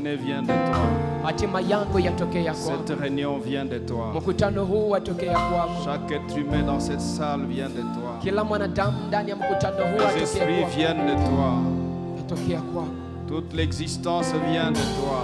destinée vient de toi. Hatima yangu yatokea kwako. Cette réunion vient de toi. Mkutano huu watokea kwako. Chaque être humain dans cette salle vient de toi. Kila mwanadamu ndani ya mkutano huu Les watokea esprits kwako. viennent de toi. Yatokea kwako. Toute l'existence vient de toi.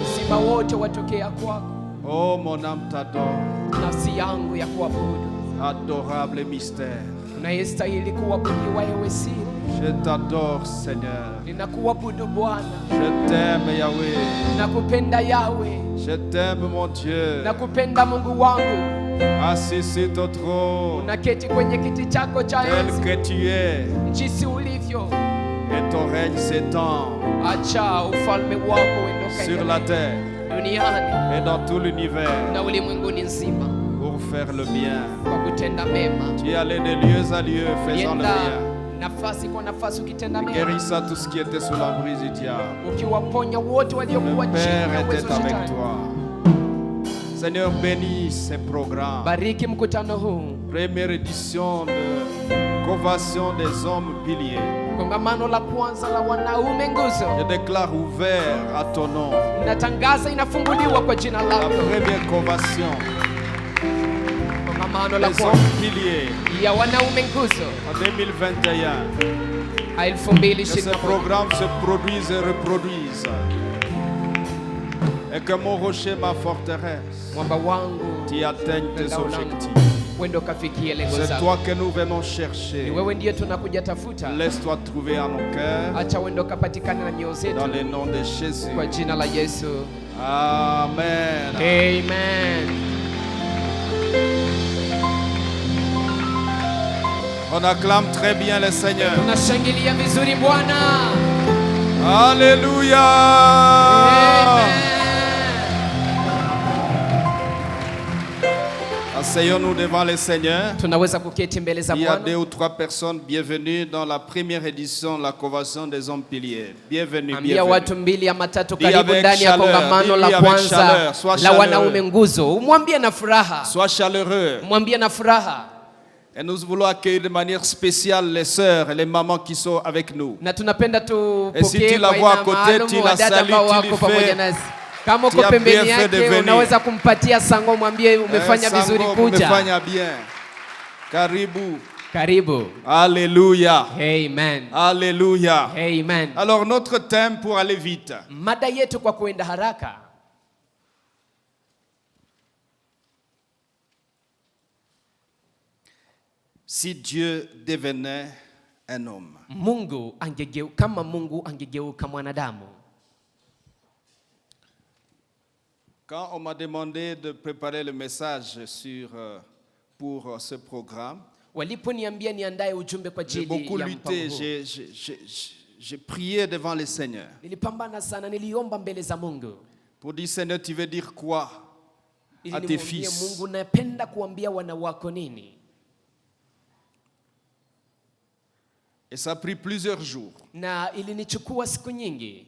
Uzima wote watokea kwako. Oh, mon âme t'adore. Nafsi yangu ya kuabudu. Adorable mystère. Unayestahili kuabudiwa ewe siri. Je t'adore, Seigneur. Ninakuabudu Bwana. Je t'aime, Yahweh. Nakupenda Yahweh. Je t'aime, mon Dieu. Nakupenda Mungu wangu. Assis sur ton trône, Unaketi kwenye kiti chako cha tel enzi. que tu es, Jinsi ulivyo. et ton règne s'étend Acha ufalme wako uendoke sur la terre duniani et dans tout l'univers na ulimwenguni nzima pour faire le bien. kwa kutenda mema. Tu es allé de lieu à lieu faisant le Ulienda bien, nafasi kwa nafasi ukitenda mema, guérissant tout ce qui était sous l'emprise du diable. ukiwaponya wote waliokuwa Le chini Père ya uwezo était wa avec Shetani. toi. Seigneur, bénis ces programmes. Bariki mkutano huu, Première édition de Convention des hommes piliers. kongamano la kwanza la wanaume nguzo. Je déclare ouvert à ton nom Natangaza inafunguliwa kwa jina la lako. première convention Kongamano la des kwanza hommes piliers ya wanaume nguzo en 2021. Que ce 2021. programme se produise et reproduise. Et que mon rocher, ma forteresse, Mwamba wangu tu atteignes tes objectifs. wendo kafikie lengo C'est zako. toi que nous venons Ni chercher. wewe ndiye tunakuja tafuta. Laisse-toi trouver en nos cœurs. Acha wendo kapatikana na mioyo Dans zetu le nom de Jésus. kwa jina la Yesu. Amen. Amen. On acclame très bien le Seigneur. Tunashangilia vizuri Bwana. Alléluia. Amen. Asseyons-nous devant le Seigneur. Tunaweza kuketi mbele za Il y a 2 Bwana. ou 3 personnes. Bienvenue dans la première édition de la Convention des hommes piliers. Bienvenue, Ambia bienvenue. watu 2 ama 3 Dis karibu avec ndani ya chaleur, kongamano dis la avec kwanza chaleur, sois la chaleureux. wanaume nguzo. Umwambie na furaha. Sois chaleureux. Mwambie na furaha. Et nous voulons accueillir de manière spéciale les sœurs et les mamans qui sont avec nous. Na tunapenda Et si tu tupokee la kwa vois à ina côté, maalum tu la wadada salues, ambao tu wako lui pamoja fais- nasi. Kama tu uko as pembeni bien fait de yake venir. unaweza kumpatia sango, mwambie umefanya vizuri Sango, kuja. umefanya bien. Karibu. Karibu. Alléluia. Amen. Alléluia. Amen. Alors notre thème pour aller vite. Mada yetu kwa kuenda haraka. Si Dieu devenait un homme. Kama Mungu angegeuka mwanadamu. Quand on m'a demandé de préparer le message pour ce programme, Waliponiambia niandae ujumbe kwa j'ai ajili beaucoup ya lutté, mpango huu. j'ai prié devant le Seigneur Nilipambana sana, niliomba mbele za Mungu. pour dire, Seigneur, tu veux dire quoi Ili à tes nimwambie fils? Mungu, napenda kuambia wana wako nini? Et ça a pris plusieurs jours Na ilinichukua siku nyingi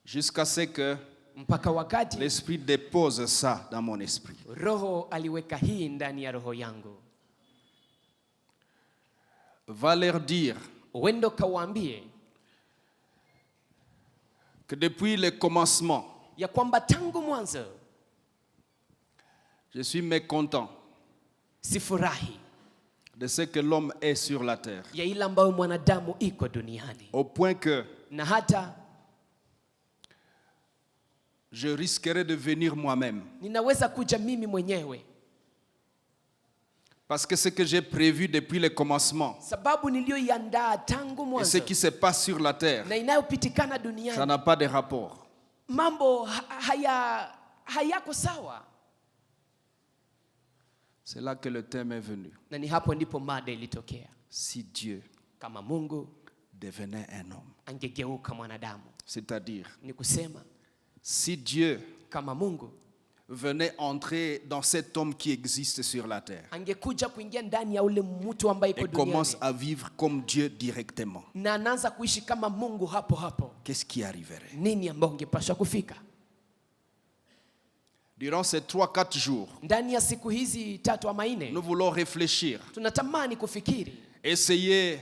jusqu'à ce que mpaka wakati l'Esprit dépose ça dans mon esprit. Roho aliweka hii ndani ya roho yangu. Va leur dire Uendo kawaambie que depuis le commencement, ya kwamba tangu mwanzo je suis mécontent sifurahi de ce que l'homme est sur la terre. ya ile ambayo mwanadamu iko duniani, Au point que na hata je risquerais de venir moi-même. ninaweza kuja mimi mwenyewe, Parce que ce que j'ai prévu depuis le commencement sababu niliyoiandaa tangu et ce mwanzo qui se passe sur la terre, na inayopitikana ça duniani, n'a pas de rapport. mambo hayako sawa. C'est là que le thème est venu. Na ni hapo ndipo mada ilitokea. Si Dieu Kama Mungu devenait un homme. angegeuka mwanadamu, C'est-à-dire, ni kusema si Dieu kama Mungu venait entrer dans cet homme qui existe sur la terre angekuja kuingia ndani ya ule mtu ambaye iko et commence duniani à vivre comme Dieu directement, na anaanza kuishi kama Mungu hapo hapo, qu'est-ce qui arriverait? nini ambao ungepaswa kufika? Durant ces 3-4 jours, Ndani ya siku hizi 3 ama 4 nous voulons réfléchir, tunatamani kufikiri, essayer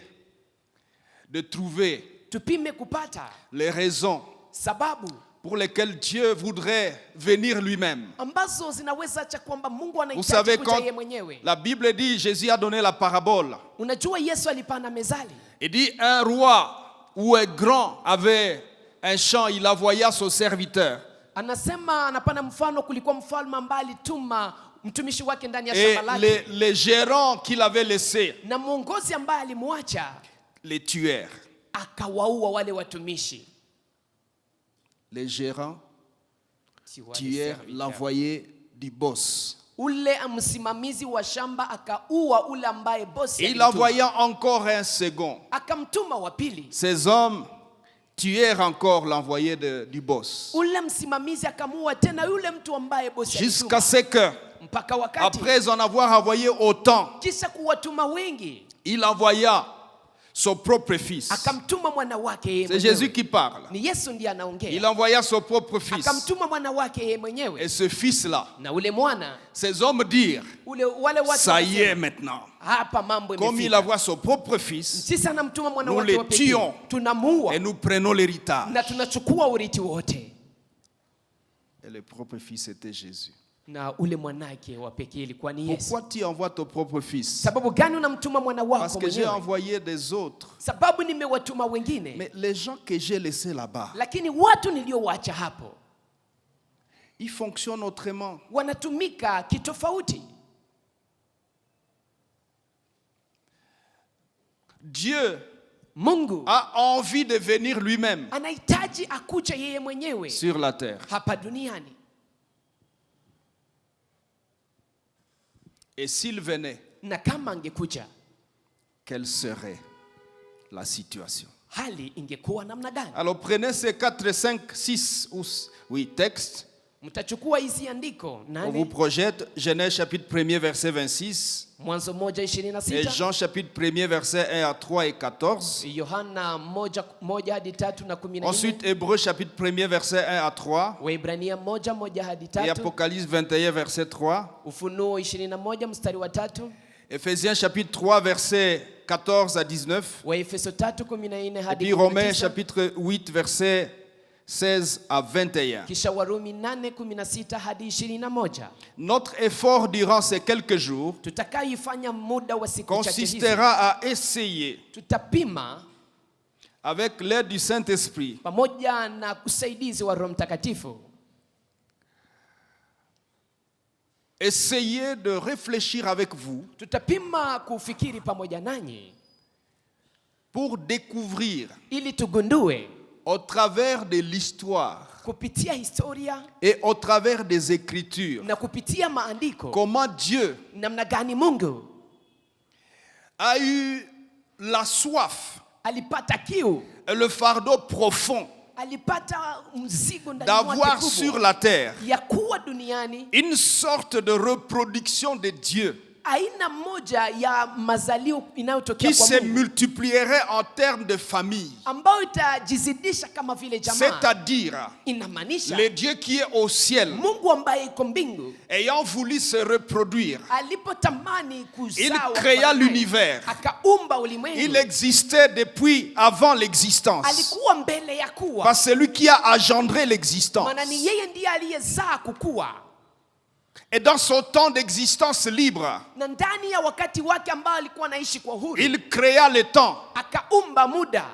de trouver tupime kupata les raisons sababu pour lesquelles Dieu voudrait venir lui-même. ambazo zinaweza acha kwamba Mungu Vous anahitaji savez, kuja quand yeye mwenyewe. la Bible dit, Jésus a donné la parabole. Unajua Yesu alipana mezali. Il dit, un roi ou un grand avait un champ, il envoya son serviteur. Anasema anapana mfano, kulikuwa mfalme ambaye alituma mtumishi wake ndani ya Et shamba lake. les gérants qu'il avait laissés Na mwongozi ambaye alimwacha les tuèrent. akawaua wale watumishi. Les gérants tuèrent l'envoyé du boss. Ule msimamizi wa shamba akaua ule ambaye bosi Il envoya encore un second. akamtuma wa pili. Ces hommes tuèrent encore l'envoyé du boss. Ule msimamizi akamuua tena yule mtu ambaye bosi Jusqu'à alituma. ce que, Mpaka wakati après en avoir envoyé autant, kisha kuwatuma wengi il envoya son propre fils. akamtuma mwana wake yeye C'est mwenyewe. Jésus qui parle. Ni Yesu ndiye Il anaongea. envoya son propre fils. Akamtuma mwana wake yeye Et mwenyewe. ce fils-là, Na ule mwana ces hommes dirent, wale watu ça y est wakasema, maintenant. hapa mambo Comme il imefika. envoie son propre fils, Sisi anamtuma mwana nous wake le wa pekee. tuons. Tunamuua et nous prenons l'héritage. na tunachukua urithi wote. Et le propre fils était Jésus. Na ule mwanake wa pekee ilikuwa ni Yesu. Pourquoi tu envoies ton propre fils? Sababu gani unamtuma mwana Parce wako que j'ai mwenyewe? envoyé des autres. Sababu nimewatuma wengine. Mais les gens que j'ai laissés là-bas, Lakini watu niliowaacha hapo ils fonctionnent autrement. wanatumika kitofauti. Dieu Mungu a envie de venir lui-même anahitaji akuja yeye mwenyewe sur la terre. hapa duniani. Et s'il venait, Na kama angekuja, quelle serait la situation? hali ingekuwa namna gani? Alors prenez ces 4, 5, 6 textes. Mtachukua hizi andiko On vous nane, projette Genèse chapitre 1er verset 26 Mwanzo et 1:26, Jean chapitre 1er verset 1 à 3 et 14. Yohana 1:1 hadi 3 na 14, Ensuite Hébreux chapitre 1er verset 1 à 3 Waebrania 1:1 hadi et 3, Apocalypse 21 verset 3. Ufunuo 21 mstari wa 3, Éphésiens chapitre 3 verset 14 à 19. Waefeso 3:14 Et hadi puis Romains 19, chapitre 8 verset 16 à 21. kisha Warumi 8:16 hadi 21. Notre effort durant ces quelques jours Tutakayoifanya muda wa siku chache hizi, consistera à essayer, tutapima avec l'aide du Saint-Esprit, pamoja na usaidizi wa Roho Mtakatifu, essayer de réfléchir avec vous tutapima kufikiri pamoja nanyi pour découvrir ili tugundue au travers de l'histoire kupitia historia et au travers des Écritures na kupitia maandiko comment Dieu namna gani Mungu a eu la soif alipata kiu, et le fardeau profond alipata mzigo ndani d'avoir mwake sur kubwa la terre ya kuwa duniani une sorte de reproduction de Dieu aina moja ya mazalio inayotokea qui kwa se Mungu multiplierait en termes de famille. ambayo itajizidisha kama vile jamaa. C'est-à-dire Inamaanisha le Dieu qui est au ciel, Mungu ambaye iko mbingu ayant voulu se reproduire, alipotamani il kuzaa créa wafanaye, l'univers. akaumba ulimwengu. Il existait depuis avant l'existence. Alikuwa mbele ya kuwa, Parce que c'est lui qui a engendré l'existence. maana ni yeye ndiye aliyezaa kukua, Et dans son temps d'existence libre, na ndani ya wakati wake ambao alikuwa anaishi kwa huru, il créa le temps. akaumba muda,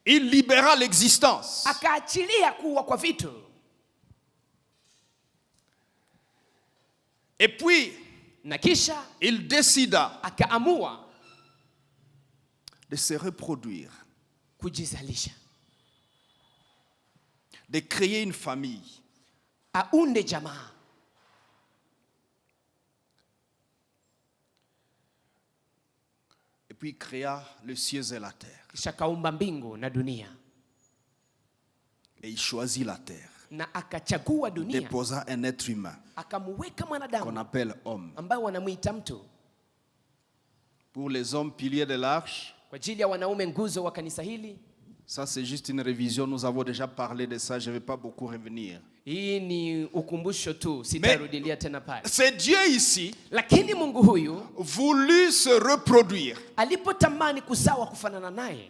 Il libéra l'existence. akaachilia kuwa kwa vitu, Et puis, na kisha il décida akaamua de se reproduire, kujizalisha, de créer une famille. aunde jamaa. Et puis il créa les cieux et la terre. Kisha kaumba mbingu na dunia, Et il choisit la terre, na akachagua dunia, déposant un être humain akamuweka qu'on mwanadamu appelle homme. ambaye wanamuita mtu. Pour les hommes piliers de l'arche, Kwa ajili ya wanaume nguzo wa kanisa hili, ça c'est juste une révision, nous avons déjà parlé de ça, je ne vais pas beaucoup revenir. hii ni ukumbusho tu, sitarudilia tena pale. C'est Dieu ici, Lakini Mungu huyu voulu se reproduire. alipotamani kuzawa kufanana naye,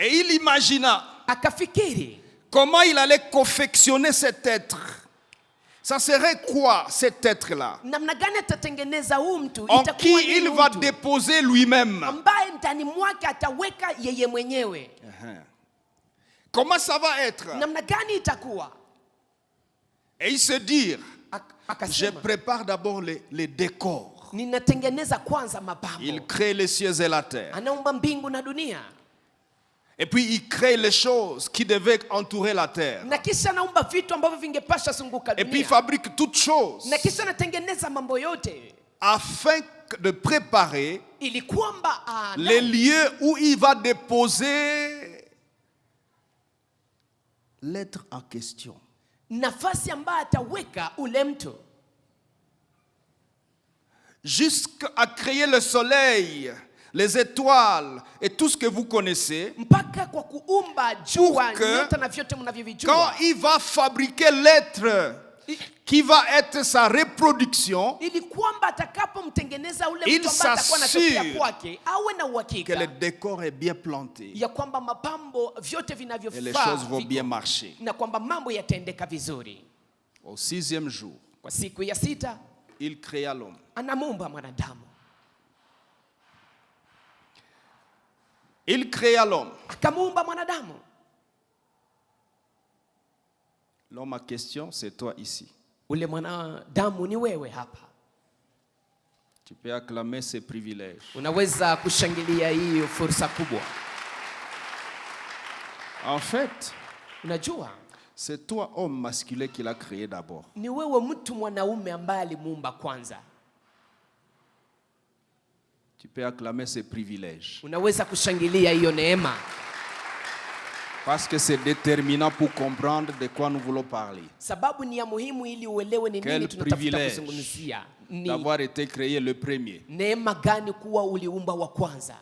Et il imagina akafikiri comment il allait confectionner cet être. Ça serait quoi cet être-là? namna gani atatengeneza huu mtu, En itakuwa qui nini il va mtu déposer lui-même. ambaye ndani mwake ataweka yeye mwenyewe. Comment ça va être? Namna gani itakuwa? Et il se dit, je Akasema, prépare d'abord les décors. ninatengeneza kwanza mapambo. Il crée les cieux et la terre. Anaumba mbingu na dunia, Et puis il crée les choses qui devaient entourer la terre. na kisha anaumba vitu ambavyo vingepasha zunguka Et puis il dunia, fabrique toutes choses na kisha anatengeneza mambo yote afin de préparer ili kwamba les lieux où il va déposer l'être en question. nafasi ambayo ataweka ule mtu, Jusqu'à créer le soleil, les étoiles et tout ce que vous connaissez. mpaka kwa kuumba jua, que nyota na vyote Quand mnavyovijua, il va fabriquer l'être qui va être sa reproduction, ili kwamba atakapomtengeneza ule Il mtu ambaye atakuwa anatokea s'assure kwake awe na que le uhakika décor est bien planté ya kwamba mapambo vyote et les vinavyofaa choses vont viko, bien marcher. na kwamba mambo yataendeka vizuri. Au 6e jour, Kwa siku ya sita il créa l'homme. anamuumba mwanadamu, Il créa l'homme. akamuumba mwanadamu. L'homme en question, c'est toi ici. Ule mwanadamu ni wewe hapa. Tu peux acclamer ces privilèges. Unaweza kushangilia hii fursa kubwa. En fait, Unajua c'est toi, homme masculin, qui l'a créé d'abord. ni wewe mtu mwanaume ambaye alimuumba kwanza. Tu peux acclamer ces privilèges. Unaweza kushangilia hiyo neema, Parce que c'est déterminant pour comprendre de quoi nous voulons parler. sababu ni ya muhimu ili uelewe ni Quel nini tunatafuta privilège kuzungumzia. Ni d'avoir été créé le premier. neema gani kuwa uliumba wa kwanza.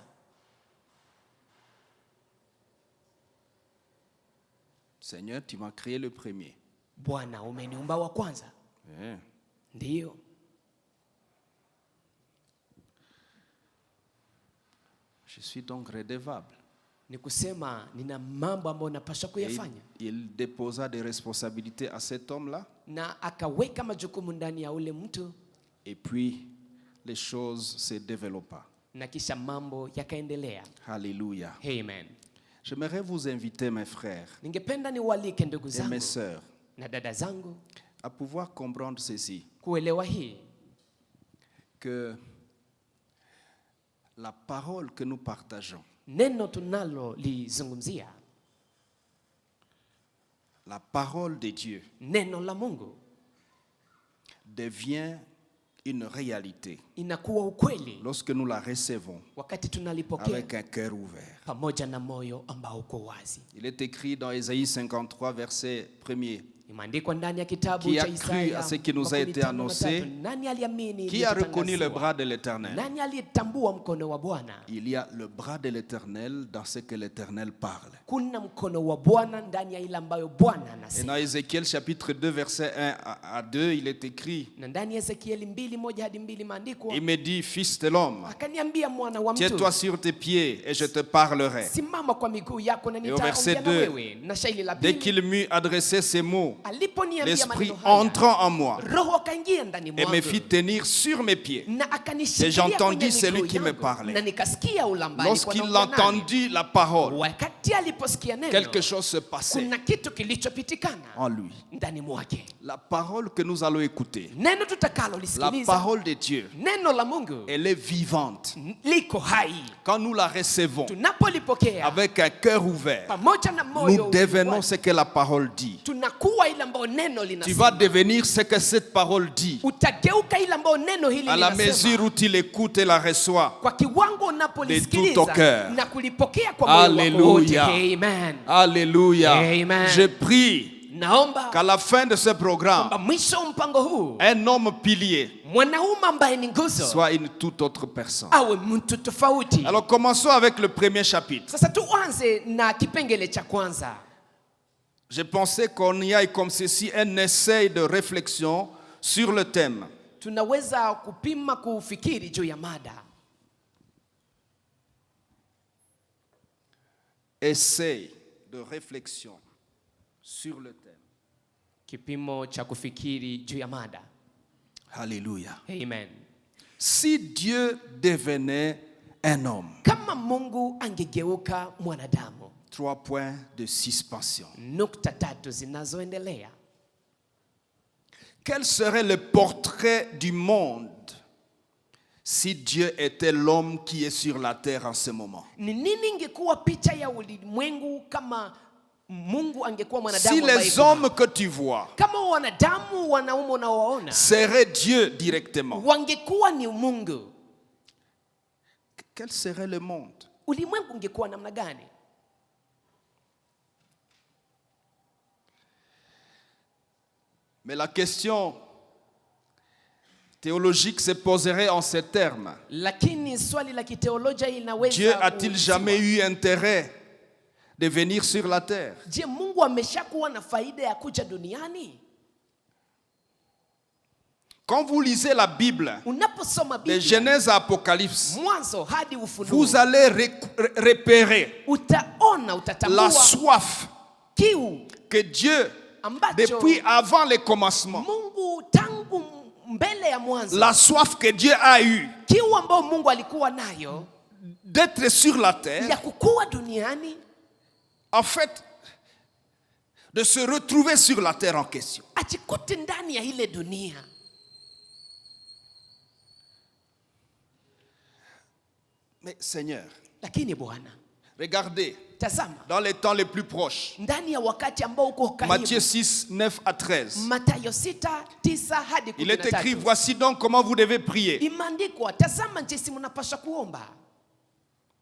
Seigneur, tu m'as créé le premier. Bwana, umeniumba wa kwanza. Eh. Ndiyo. Je suis donc redevable. Ni kusema nina mambo ambayo napaswa Et kuyafanya, il déposa des responsabilités à cet homme-là. na akaweka majukumu ndani ya ule mtu, Et puis, les choses se développent. na kisha mambo yakaendelea. Alléluia. Amen. J'aimerais vous inviter, mes frères Ningependa niwaalike ndugu et mes zangu sœurs, na dada zangu à pouvoir comprendre ceci, kuelewa hii, que la parole que nous partageons, neno tunalolizungumzia, la parole de Dieu, neno la Mungu, devient une réalité inakuwa ukweli lorsque nous la recevons wakati tunalipokea avec un cœur ouvert. pamoja na moyo ambao uko wazi. Il est écrit dans Ésaïe 53, verset 1er. Imeandikwa ndani ya kitabu Qui a cha cru Isaya à ce qui nous a été 53, annoncé? nani aliamini Qui a reconnu le iliyotangaziwa? bras de l'Éternel? Nani aliyetambua mkono wa Bwana? Il y a le bras de l'Éternel dans ce que l'Éternel parle. Kuna mkono wa Bwana ndani ya ile ambayo Bwana Et anasema. dans Ézéchiel chapitre 2, verset 1 à 2, il est écrit, Na ndani ya Ezekieli 2:1 hadi 2 maandikwa, il me dit, fils de l'homme, akaniambia mwana wa mtu, tiens-toi sur tes pieds et je te parlerai. simama kwa miguu yako na Et au verset nitaongea na 2, wewe. Na shairi la Dès pili, qu'il m'eut adressé ces mots, aliponiambia l'Esprit maneno haya, entrant en moi Roho akaingia ndani et me fit mwangu tenir sur mes pieds. na Et akanishikilia j'entendis kwenye celui miguu qui me yangu. parlait. Na nikasikia ulambani Lorsqu'il entendit la parole, wakati aliposikia neno, quelque chose se passait kuna kitu kilichopitikana en lui. ndani mwake. La parole que nous allons écouter, Neno tutakalo la lisikiliza, parole de Dieu, neno la Mungu elle est vivante. liko hai. Quand nous la recevons Tunapolipokea avec un cœur ouvert, pamoja na moyo nous devenons uliowazi, ce que la parole dit. tunakuwa ile ambayo neno Tu linasema. vas devenir ce que cette parole dit. Utageuka ile ambayo neno hili À la linasema. mesure où tu l'écoutes et la reçois. Kwa kiwango De tout ton unapolisikiliza cœur. na kulipokea kwa moyo wako wote. Alléluia. Amen. Alléluia. Amen. Je prie Naomba qu'à la fin de ce programme, kwamba mwisho wa mpango huu un homme pilier mwanaume ambaye ni nguzo soit une toute autre personne. awe mtu tofauti. Alors commençons avec le premier chapitre. Sasa tuanze na kipengele cha kwanza. Je pensais qu'on y aille comme ceci, un essai de réflexion sur le thème. Tunaweza kupima kufikiri juu ya mada. essai de réflexion sur le thème. Kipimo cha kufikiri juu ya mada. Alléluia. Amen. Si Dieu devenait un homme, Kama Mungu angegeuka mwanadamu. 3 points de suspension. Nukta 3 zinazoendelea. Quel serait le portrait du monde si Dieu était l'homme qui est sur la terre en ce moment? Ni nini ingekuwa picha ya ulimwengu kama Mungu angekuwa mwanadamu Si ambaye les hommes que tu vois kama wanadamu wanaume unaowaona seraient Dieu directement, wangekuwa ni Mungu, quel serait le monde? ulimwengu ungekuwa namna gani? Mais la question théologique se poserait en ces termes. Lakini swali la kiteolojia inaweza Dieu a-t-il kuulizwa. jamais eu intérêt de venir sur la terre? Je, Mungu ameshakuwa na faida ya kuja duniani? Quand vous lisez la Bible, Unaposoma de Biblia Genèse à Apocalypse, mwanzo hadi Ufunuo, vous allez repérer utaona, la utatambua soif kiu que Dieu, ambacho depuis avant le commencement, Mungu tangu mbele ya mwanzo, la soif que Dieu a eue kiu ambao Mungu alikuwa nayo d'être sur la terre, ya kukua duniani, en fait, de se retrouver sur la terre en question. achikute ndani ya ile dunia. Mais Seigneur, Lakini Bwana, regardez, tazama dans les temps les plus proches, ndani ya wakati ambao uko Matthieu karibu, 6, 9 à 13, Mathayo 6:9 hadi il est écrit, 13. voici donc comment vous devez prier. Imeandikwa, tazama jinsi mnapaswa kuomba.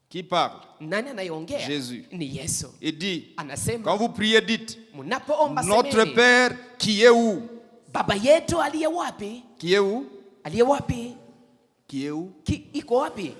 Qui parle? Nani anayeongea? Jésus. Ni Yesu. Il dit, Anasema, quand vous priez, dites, mnapoomba notre semeni, Père qui est où? Baba yetu aliye wapi? Qui est où? Aliye wapi? Qui est où? Iko wapi?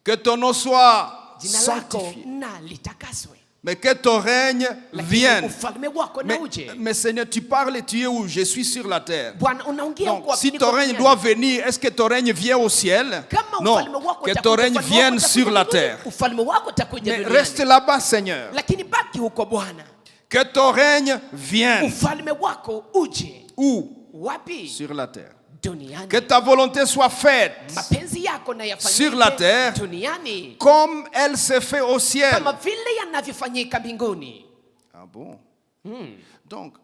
Que ton nom soit Jina lako sanctifié, na litakaswe. mais que ton règne Lakini vienne. ufalme wako na uje. Mais Seigneur, tu parles, tu es où? Je suis sur la terre. Bwana, unaongea Donc, uko wapi? si Niko ton règne duniani. doit venir, est-ce que ton règne vient au ciel? Kama Non, ufalme wako que utakuja, ton règne ufalme vienne wako sur utakuja la duniani. terre. Ufalme wako utakuja Mais duniani. reste là-bas, Seigneur. Lakini baki huko Bwana. Que ton règne vienne. Ufalme wako uje. Où? Wapi? Sur la terre. Duniani. Que ta volonté soit faite Mapenzi yako na yafanyike sur la terre duniani comme elle se fait au ciel. kama vile yanavyofanyika mbinguni. Ah bon? Donc,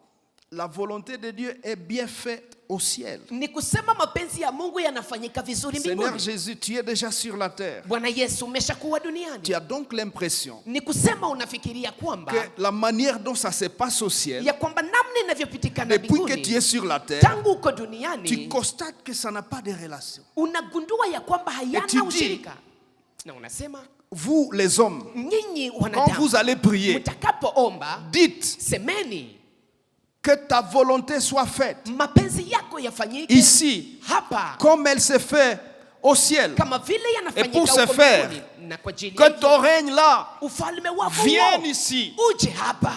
la volonté de Dieu est bien faite au ciel. Ni kusema mapenzi ya Mungu yanafanyika vizuri Seigneur mbinguni. Jésus, tu es déjà sur la terre. Bwana Yesu, umeshakuwa Tu duniani. as donc l'impression Ni kusema unafikiria kwamba que la manière dont ça se passe au ciel, ya kwamba namna inavyopitikana depuis que tu mbinguni es sur la terre, tangu uko tu duniani constates que ça n'a pas de relation. unagundua ya kwamba Et tu hayana dis, ushirika. Na unasema vous, les hommes, nyinyi quand wanadamu vous allez prier, mtakapoomba dites semeni que ta volonté soit faite mapenzi yako yafanyike ici, hapa comme elle se fait au ciel. kama vile Et pour yanafanyika ce huko faire, mbinguni. Na kwa ajili que ton règne là ufalme wako vienne huo ici. uje hapa.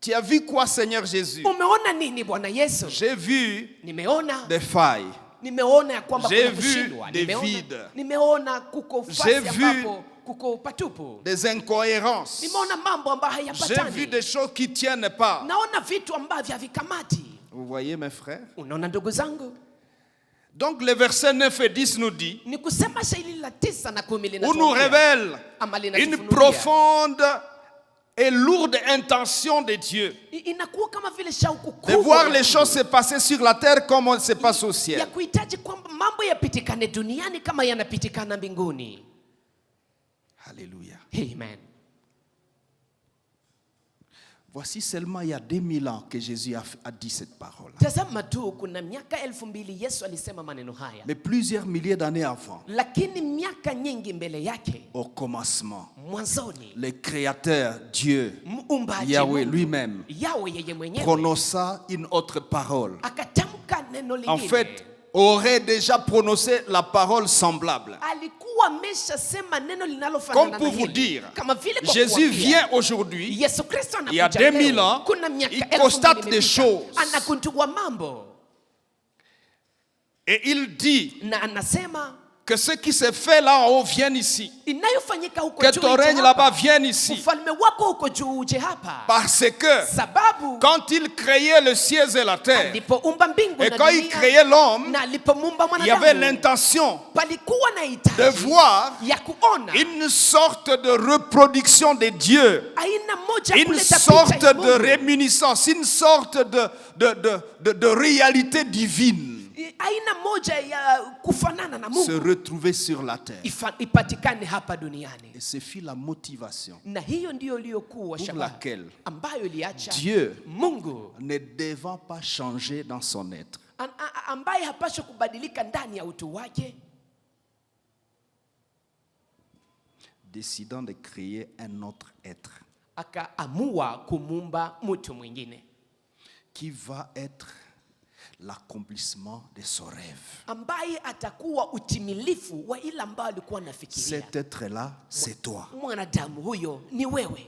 Tu as vu quoi, Seigneur Jésus? Umeona nini Bwana Yesu? J'ai vu Nimeona des failles. nimeona ya kwamba J'ai kuna vu kushindwa. des vides. Nimeona kuko J'ai fasi vu ambapo kuko patupu. Des incohérences. Nimeona mambo ambayo J'ai vu hayapatani. des choses qui ne tiennent pas. Naona vitu ambavyo havikamati. Vous voyez, mes frères? Unaona ndugu zangu? Donc, le verset 9 et 10 nous dit, Ni kusema shairi la 9 na 10 où nous linatuambia, révèle ama une linatufunulia. profonde et lourde intention de Dieu Inakuwa kama vile shauku de kubwa voir ya les Mungu, choses se passer sur la terre comme on se passe au ya ciel. kuhitaji kwamba mambo yapitikane duniani kama yanapitikana mbinguni. Alléluia. Amen. Voici seulement il y a 2000 ans que Jésus a dit cette parole. Tazama tu, kuna miaka 2000 Yesu alisema maneno haya, Mais plusieurs milliers d'années avant, lakini miaka nyingi mbele yake, au commencement, mwanzoni, le Créateur, Dieu, muumbaji Yahweh Mungu, lui-même, Yahweh yeye mwenyewe prononça une autre parole. akatamka neno lingine. En fait, aurait déjà prononcé la parole semblable. alikuwa ameshasema neno Comme linalofanana pour na vous hili. dire, Kama vile kwa Jésus kuambia, vient aujourd'hui, Yesu Kristo il y a anakuja 2000 leo, ans, kuna miaka il 2000 constate des imepita, choses. anagundua mambo et il dit na anasema que ce qui se fait là en haut vienne ici. inayofanyika huko Que juu ton ije règne hapa. là-bas vienne ici. Ufalme wako huko juu uje hapa. Parce que Sababu quand il créait le ciel et la terre, alipoumba mbingu et na quand il dunia, créait l'homme, na alipomuumba il y avait mwanadamu, l'intention palikuwa na de hitaji voir ya kuona une sorte de reproduction de Dieu, aina moja ya une kuleta sorte picha ya de Mungu. réminiscence, une sorte de réalité divine Aina moja ya kufanana na se Mungu retrouver sur la terre. ipatikane hapa duniani. Et ce fut la motivation Na hiyo ndiyo iliyokuwa pour shabaha laquelle ambayo iliacha Dieu, Mungu ne devant pas changer dans son être, ambaye hapaswi kubadilika ndani ya utu wake, décidant de créer un autre être akaamua kumuumba mtu mwingine qui va être l'accomplissement de son rêve. ambaye atakuwa utimilifu wa ile ambayo alikuwa anafikiria. Cet être-là, c'est toi. Mwanadamu huyo ni wewe.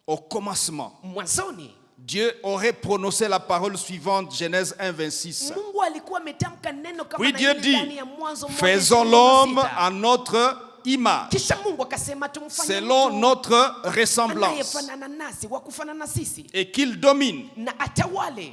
Au commencement, Mwanzoni Dieu aurait prononcé la parole suivante, Genèse 1, 26. Mungu alikuwa ametamka neno kama Puis na Dieu hili dit, ndani ya Mwanzo moja faisons ishirini na l'homme sita. à notre image, Kisha Mungu akasema tumfanye selon mtu notre ressemblance, anayefanana nasi, wa kufanana sisi, et qu'il domine. na atawale.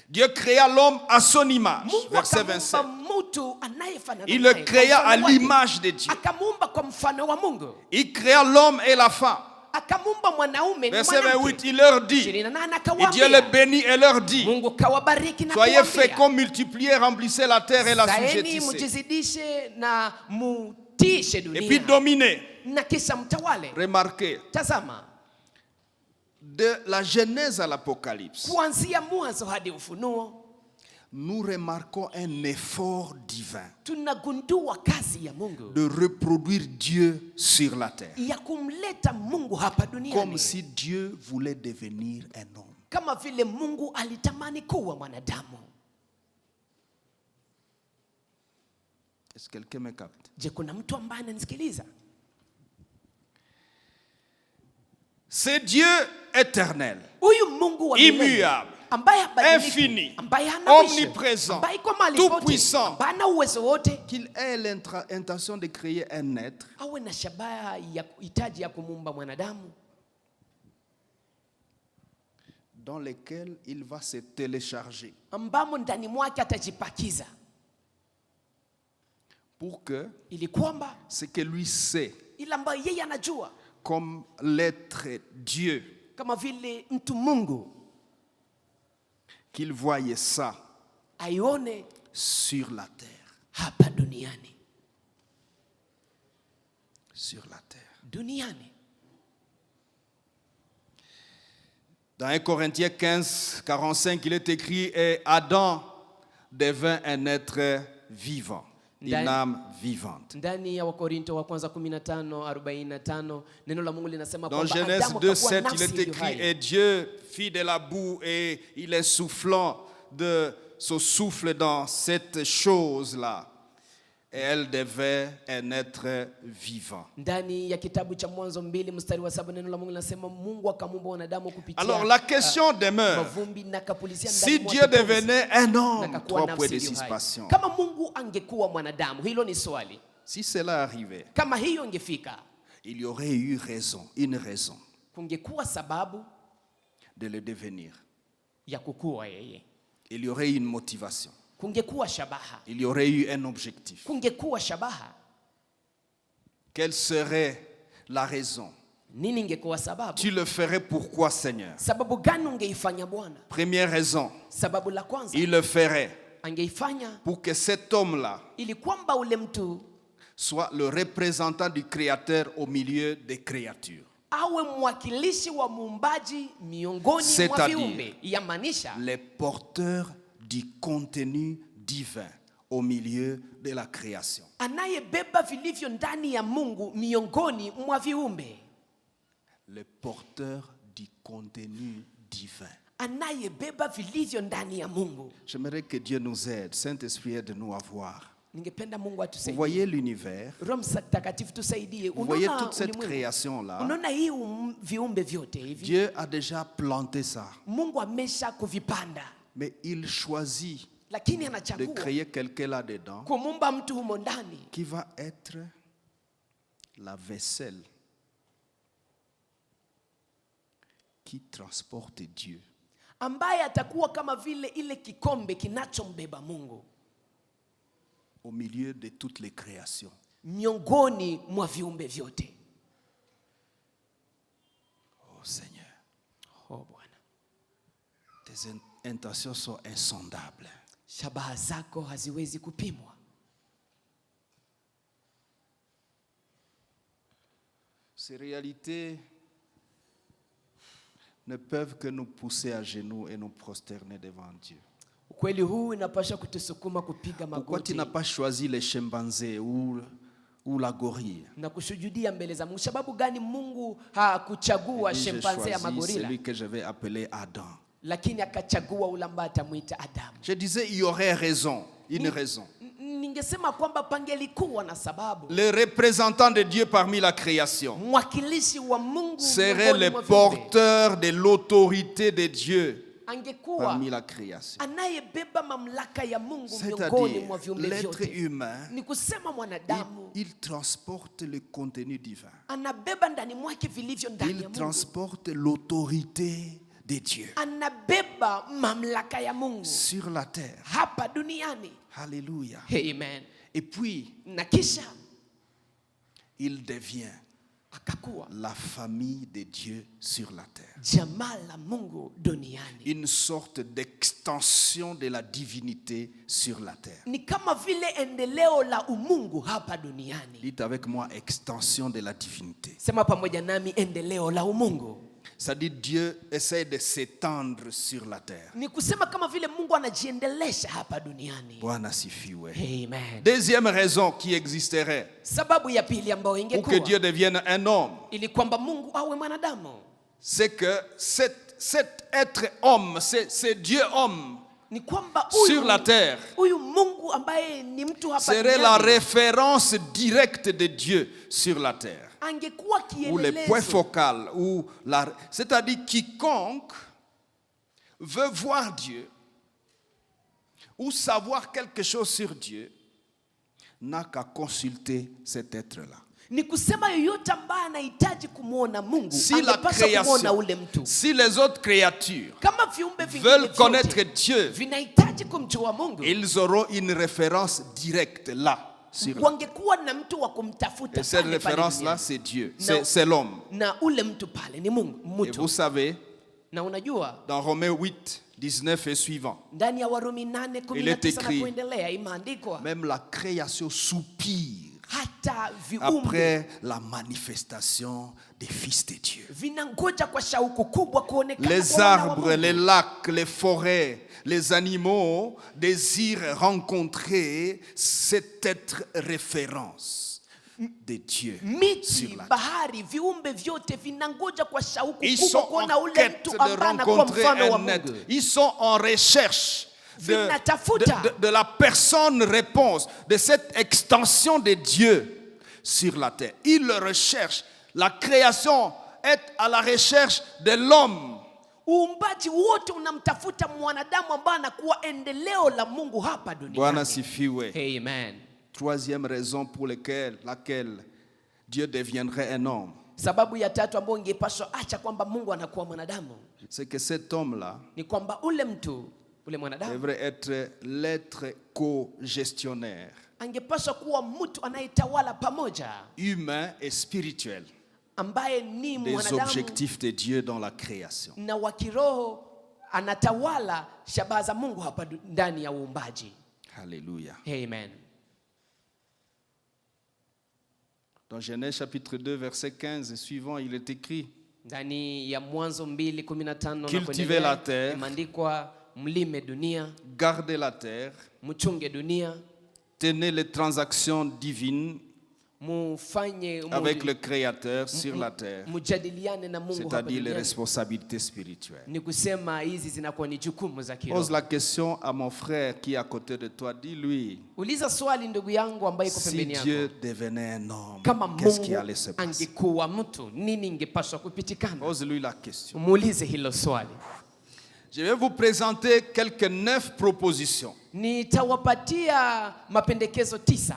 Dieu créa l'homme à son image. Mungu Verset akamuumba 27. mtu anayefanana Il le naye, kwa créa à mfano wake. l'image de Dieu. Akamuumba kwa mfano wa Mungu. Il créa l'homme et la femme. Akamuumba mwanaume na Verset 28, mwanamke. il leur dit, 28 et Dieu les akawaambia, bénit et leur dit, Mungu kawabariki na soyez kuwaambia, féconds, multipliez, remplissez la terre et la zaeni sujétissez. mjizidishe na mutishe Et puis dunia, dominez. na kisha mtawale. Remarquez, Tazama, de la Genèse à l'Apocalypse, kuanzia Mwanzo hadi Ufunuo nous remarquons un effort divin tunagundua kazi ya Mungu de reproduire Dieu sur la terre. ya kumleta Mungu hapa Comme duniani, si Dieu voulait devenir un homme. kama vile Mungu alitamani kuwa mwanadamu. Est-ce que quelqu'un me capte? Je, kuna mtu ambaye ananisikiliza? C'est Dieu éternel, Huyu Mungu wa milele, immuable, ambaye habadiliki, infini, ambaye hana mwisho, omniprésent, ambaye iko mahali tout pote, puissant, ambaye ana uwezo wote, qu'il ait l'intention de créer un être awe na shabaha ya hitaji ya kumuumba mwanadamu dans lequel il va se télécharger ambamo ndani mwake atajipakiza, pour que ili kwamba ce que lui sait ile ambayo yeye anajua comme l'être Dieu, kama vile mtu Mungu, qu'il voyait ça aione sur la terre. hapa duniani, Sur la terre. duniani. Dans 1 Corinthiens 15, 45, il est écrit, et Adam devint un être vivant, une Ndani- âme vivante. Ndani ya Wakorinto wa kwanza 15:45 neno la Mungu linasema Dans kwamba Genèse Adamu 2, akakuwa 7, il nafsi est iliyo écrit, hai. et Dieu fit de la boue et il est soufflant de son souffle dans cette chose-là. Et elle devait un être vivant. Ndani ya kitabu cha Mwanzo 2:7 neno la Mungu linasema Mungu akamuumba wanadamu kupitia Alors la question demeure, mavumbi na akapulizia si ndani mwake Dieu pumzi, devenait un na homme, akakuwa 3 nafsi points de iliyo hai. suspension. Kama Mungu angekuwa mwanadamu, hilo ni swali. Si cela arrivait, Kama hiyo ingefika, il y aurait eu raison, une raison kungekuwa sababu de le devenir. ya kukua yeye, Il y aurait eu une motivation. kungekuwa shabaha, Il y aurait eu un objectif. kungekuwa shabaha. Quelle serait la raison? Nini ingekuwa sababu? Tu le ferais pourquoi, Seigneur? Sababu gani ungeifanya Bwana? Première raison, Sababu la kwanza, il le ferait angeifanya pour que cet homme-là ili kwamba ule mtu soit le représentant du Créateur au milieu des créatures. awe mwakilishi wa muumbaji miongoni mwa C'est-à-dire, viumbe, yamaanisha les porteurs du contenu divin au milieu de la création. anayebeba vilivyo ndani ya Mungu miongoni mwa viumbe, Les porteurs du contenu divin. anayebeba vilivyo ndani ya Mungu. J'aimerais que Dieu nous aide. Saint-Esprit, aide-nous à voir. Ningependa Mungu Vous atusaidie. voyez l'univers, Roho Mtakatifu tusaidie. vous voyez Unaona toute cette ulimwengu? création-là. Unaona hii viumbe vyote hivi, Dieu a déjà planté ça. Mungu amesha kuvipanda, Mais il choisit lakini de anachagua créer quelqu'un là-dedans kumumba mtu humo ndani qui va être la vaisselle qui transporte Dieu ambaye atakuwa kama vile ile kikombe kinachombeba Mungu au milieu de toutes les créations. miongoni mwa viumbe vyote. Oh Seigneur, Oh Bwana, tes intentions sont insondables. shabaha zako haziwezi kupimwa. Ces réalités ne peuvent que nous pousser à genoux et nous prosterner devant Dieu. Ukweli huu inapaswa kutusukuma kupiga Pourquoi tu magoti n'as pas choisi les chimpanzés ou la gorille? na kushujudia mbele za Mungu? Sababu gani Mungu hakuchagua J'ai shimpanze ya choisi magorila, celui que je vais appeler Adam. lakini akachagua ule ambaye atamuita Adamu? Je disais, il y aurait raison, une raison. Ningesema kwamba pangelikuwa na sababu. Le représentant de Dieu parmi la création Mwakilishi wa Mungu serait miongoni le mwa viumbe porteur de l'autorité de Dieu angekuwa parmi la création. anayebeba mamlaka ya Mungu miongoni C'est-à-dire, mwa viumbe l'être vyote. humain, Ni kusema mwanadamu il transporte le contenu divin. anabeba ndani mwake vilivyo ndani ya Il Mungu. transporte l'autorité de Dieu Anabeba mamlaka ya Mungu sur la terre. hapa duniani. Alléluia. Amen. Et puis, Na kisha il devient akakuwa la famille de Dieu sur la terre. jamaa la Mungu duniani. Une sorte d'extension de la divinité sur la terre. Ni kama vile endeleo la umungu hapa duniani. Dites avec moi, extension de la divinité. Sema pamoja nami, endeleo la umungu. C'est-à-dire Dieu essaie de s'étendre sur la terre. Ni kusema kama vile Mungu anajiendelesha hapa duniani. Bwana sifiwe. Amen. Deuxième raison qui existerait Sababu ya pili ambayo pour que Dieu ingekuwa devienne un homme, ili kwamba Mungu awe mwanadamu, c'est que cet être homme, c'est Dieu homme ni kwamba sur la terre, huyu Mungu ambaye ni mtu hapa serait la duniani référence directe de Dieu sur la terre. angekuwa Ou le point kielelezo. focal, c'est-à-dire quiconque veut voir Dieu ou savoir quelque chose sur Dieu n'a qu'à consulter cet être-là. Ni kusema yoyote ambaye anahitaji kumwona Mungu Si la angepaswa kumwona ule création, mtu. si les autres créatures Kama viumbe vingine veulent connaître vyote Dieu, vinahitaji kumjua Mungu, ils auront une référence directe là. Sur la... wangekuwa na mtu wa kumtafuta Et cette pale pale référence-là, duniani. c'est Dieu, Non. c'est l'homme. Na ule mtu pale ni Mungu, Et mtu. vous savez, Na unajua dans Romains 8, 19 et suivant, ndani ya Warumi Il est 8:19 na écrit, kuendelea imeandikwa même la création soupire hata viumbe après la manifestation des fils de Dieu. vinangoja kwa shauku kubwa kuonekana Les kwa wana wa arbres, Mungu. les lacs, les forêts, les animaux désirent rencontrer cet être référence de Dieu Miti, sur la terre. bahari, viumbe vyote vinangoja kwa shauku Ils kubwa sont kuona en ule quête mtu de ambaye anakuwa rencontrer mfano wa un être. Mungu. Ils sont en recherche Vinatafuta. de la personne réponse, de cette extension de Dieu sur la terre. Ils le recherchent. La création est à la recherche de l'homme. Uumbaji wote unamtafuta mwanadamu ambaye anakuwa endeleo la Mungu hapa Bwana duniani. sifiwe. Amen. Troisième raison pour laquelle Dieu deviendrait un homme, Sababu ya tatu ambayo ingepaswa acha kwamba Mungu anakuwa mwanadamu c'est que cet homme-là ni kwamba ule mtu, ule mwanadamu devrait être l'être co-gestionnaire, angepaswa kuwa mtu anayetawala pamoja, humain et spirituel, ambaye ni des mwanadamu objectifs de Dieu dans la création. na wa kiroho, anatawala shabaha za Mungu hapa ndani ya uumbaji. Alléluia. Amen. Dans Genèse chapitre 2, verset 15 et suivant, il est écrit: Ndani ya Mwanzo 2:15 na Cultivez la terre. imeandikwa, mlime dunia, gardez la terre, mchunge dunia, tenez les transactions divines mufanye avec le Créateur sur la terre, mujadiliane na Mungu hapa c'est-à-dire les duniani. responsabilités spirituelles. Ni kusema hizi zinakuwa ni jukumu za Pose kiroho. la question à mon frère qui est à côté de toi. Dis-lui, Uliza swali ndugu yangu ambaye iko si pembeni Dieu yako, devenait un homme, kama qu'est-ce qui Mungu allait se passer? angekuwa mtu, nini ingepaswa kupitikana? Pose-lui la question. Muulize hilo swali. Je vais vous présenter quelques 9 propositions Nitawapatia mapendekezo 9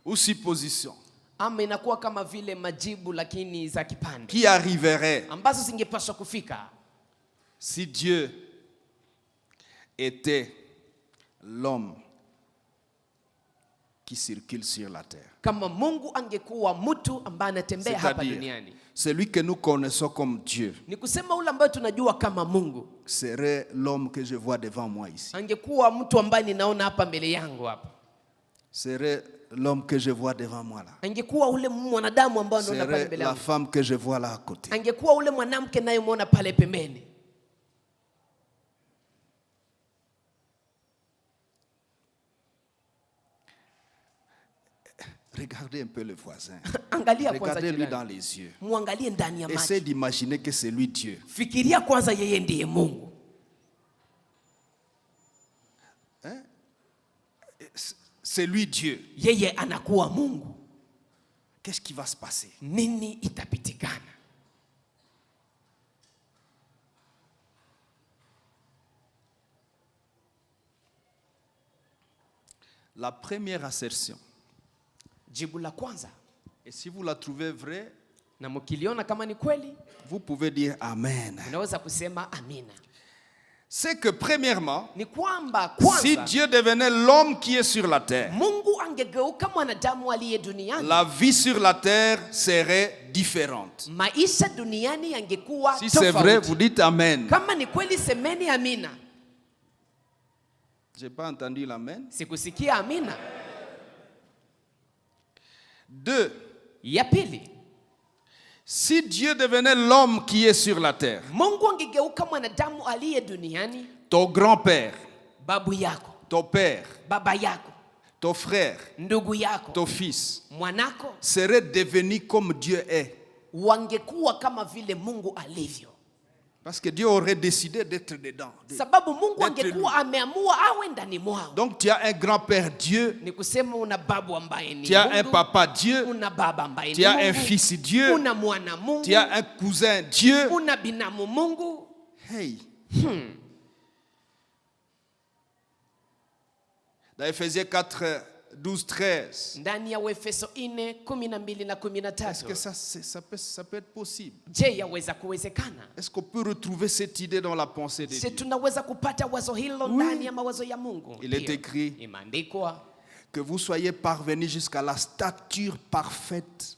ou suppositions ama inakuwa kama vile majibu lakini za kipande qui arriveraient ambazo zingepaswa kufika si Dieu était l'homme qui circule sur la terre. kama Mungu angekuwa mtu ambaye anatembea hapa duniani. Celui que nous connaissons comme Dieu Ni kusema ule ambaye tunajua kama Mungu serait l'homme que je vois devant moi ici. angekuwa mtu ambaye ninaona hapa mbele yangu hapa. Serait l'homme que je vois devant moi là. Angekuwa ule mwanadamu ambaye naona pale Serait mbele la yangu. femme que je vois là à côté. Angekuwa ule mwanamke nayemwona pale pembeni. Regardez un peu le voisin. Angalia kwanza Regardez-lui jirani. dans les yeux. Muangalie ndani ya macho. Essayez d'imaginer que c'est lui Dieu. Fikiria kwanza yeye ndiye Mungu. C'est lui Dieu. Yeye anakuwa Mungu. Qu'est-ce qui va se passer? Nini itapitikana? La première assertion, Jibu la kwanza, et si vous la trouvez vraie, na mkiliona kama ni kweli, vous pouvez dire Amen. unaweza kusema amina. C'est que premièrement, Ni kwamba si kwanza Dieu devenait l'homme qui est sur la terre, Mungu angegeuka mwanadamu aliye duniani, la vie sur la terre serait différente. maisha duniani yangekuwa Si c'est vrai, tofauti. vous dites Amen. Kama ni kweli semeni amina. Je n'ai pas entendu l'Amen. Sikusikia amina. 2. Ya pili, Si Dieu devenait l'homme qui est sur la terre, Mungu angegeuka mwanadamu aliye duniani, ton grand-père, babu yako, ton père, baba yako, ton frère, ndugu yako, ton fils mwanako serait devenu comme Dieu est. wangekuwa kama vile Mungu alivyo. Parce que Dieu aurait décidé d'être dedans. Sababu Mungu d'être angekuwa ameamua awe ndani mwao. Donc tu as un grand-père Dieu, Ni kusema una babu ambaye ni tu as un Mungu, papa Dieu, una baba ambaye tu ni as un Mungu, fils Dieu, una mwana Mungu, tu as un cousin Dieu. una binamu Mungu. Hey. Dans Ephésiens 4, 12, 13. Ndani ya Efeso 4:12 na Est-ce que 13. ça peut être possible? Je, yaweza kuwezekana? Est-ce qu'on peut retrouver cette idée dans la pensée de Je, Dieu? tunaweza kupata wazo hilo ndani ya mawazo ya Mungu? Il est Ndio. écrit Imeandikwa que vous soyez parvenus jusqu'à la stature parfaite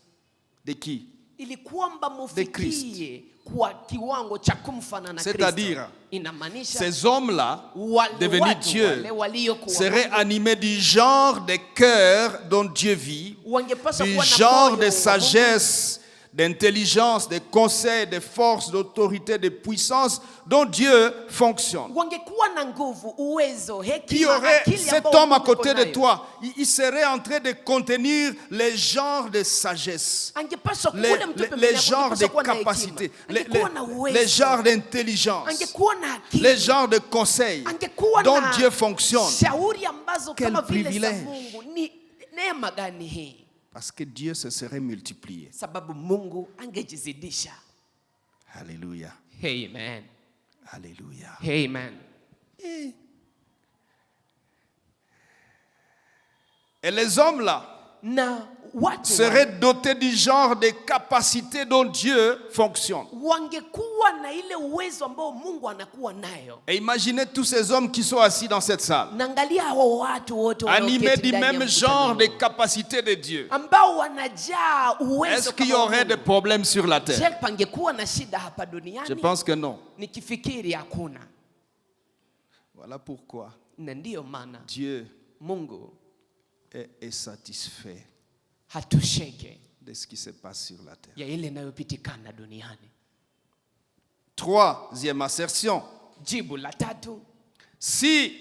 de qui? ili kwamba De Christ. mufikie kwa kiwango cha kumfanana C'est-à-dire, Kristo. Inamaanisha ces hommes-là, wale devenus watu Dieu, wale waliokuwa seraient Mungu, animés du genre de cœur dont Dieu vit, wangepaswa du kuwa na genre moyo de wa sagesse, d'intelligence, de conseil, de force, d'autorité, de puissance dont Dieu fonctionne. Mungu. Wangekuwa na nguvu, uwezo, Qui hekima, aurait akili cet ambao homme à Mungu côté yuko de nayo. toi, il serait en train de contenir les genres de sagesse, Angepaswa les, kule mtu les- pembeni les yako, genres de angepaswa kuwa na hekima. capacité, Angekuwa na uwezo. les genres d'intelligence, Angekuwa na akili. les genres de conseil Angekuwa dont na Dieu fonctionne. shauri ambazo Quel kama vile za privilège. Mungu. Ni neema gani hii? Parce que Dieu se serait multiplié. Sababu Mungu angejizidisha. Alléluia. Amen. Alléluia. Amen. Et les hommes là Na watu seraient dotés du genre de capacité dont Dieu fonctionne. wangekuwa na ile uwezo ambao Mungu anakuwa nayo. Et imaginez tous ces hommes qui sont assis dans cette salle, Naangalia hao watu wote animés wanaoketi du ndani ya même mkutano genre de huu, capacité de Dieu. ambao wanajaa uwezo Est-ce qu'il y kama aurait des Mungu. problèmes sur la terre? Je, pangekuwa na shida hapa Je duniani? pense que non. Nikifikiri hakuna. Voilà pourquoi Na ndiyo maana Dieu Mungu est satisfait hatusheke de ce qui se passe sur la terre. ya ile inayopitikana duniani. Troisième assertion. Jibu la tatu, Si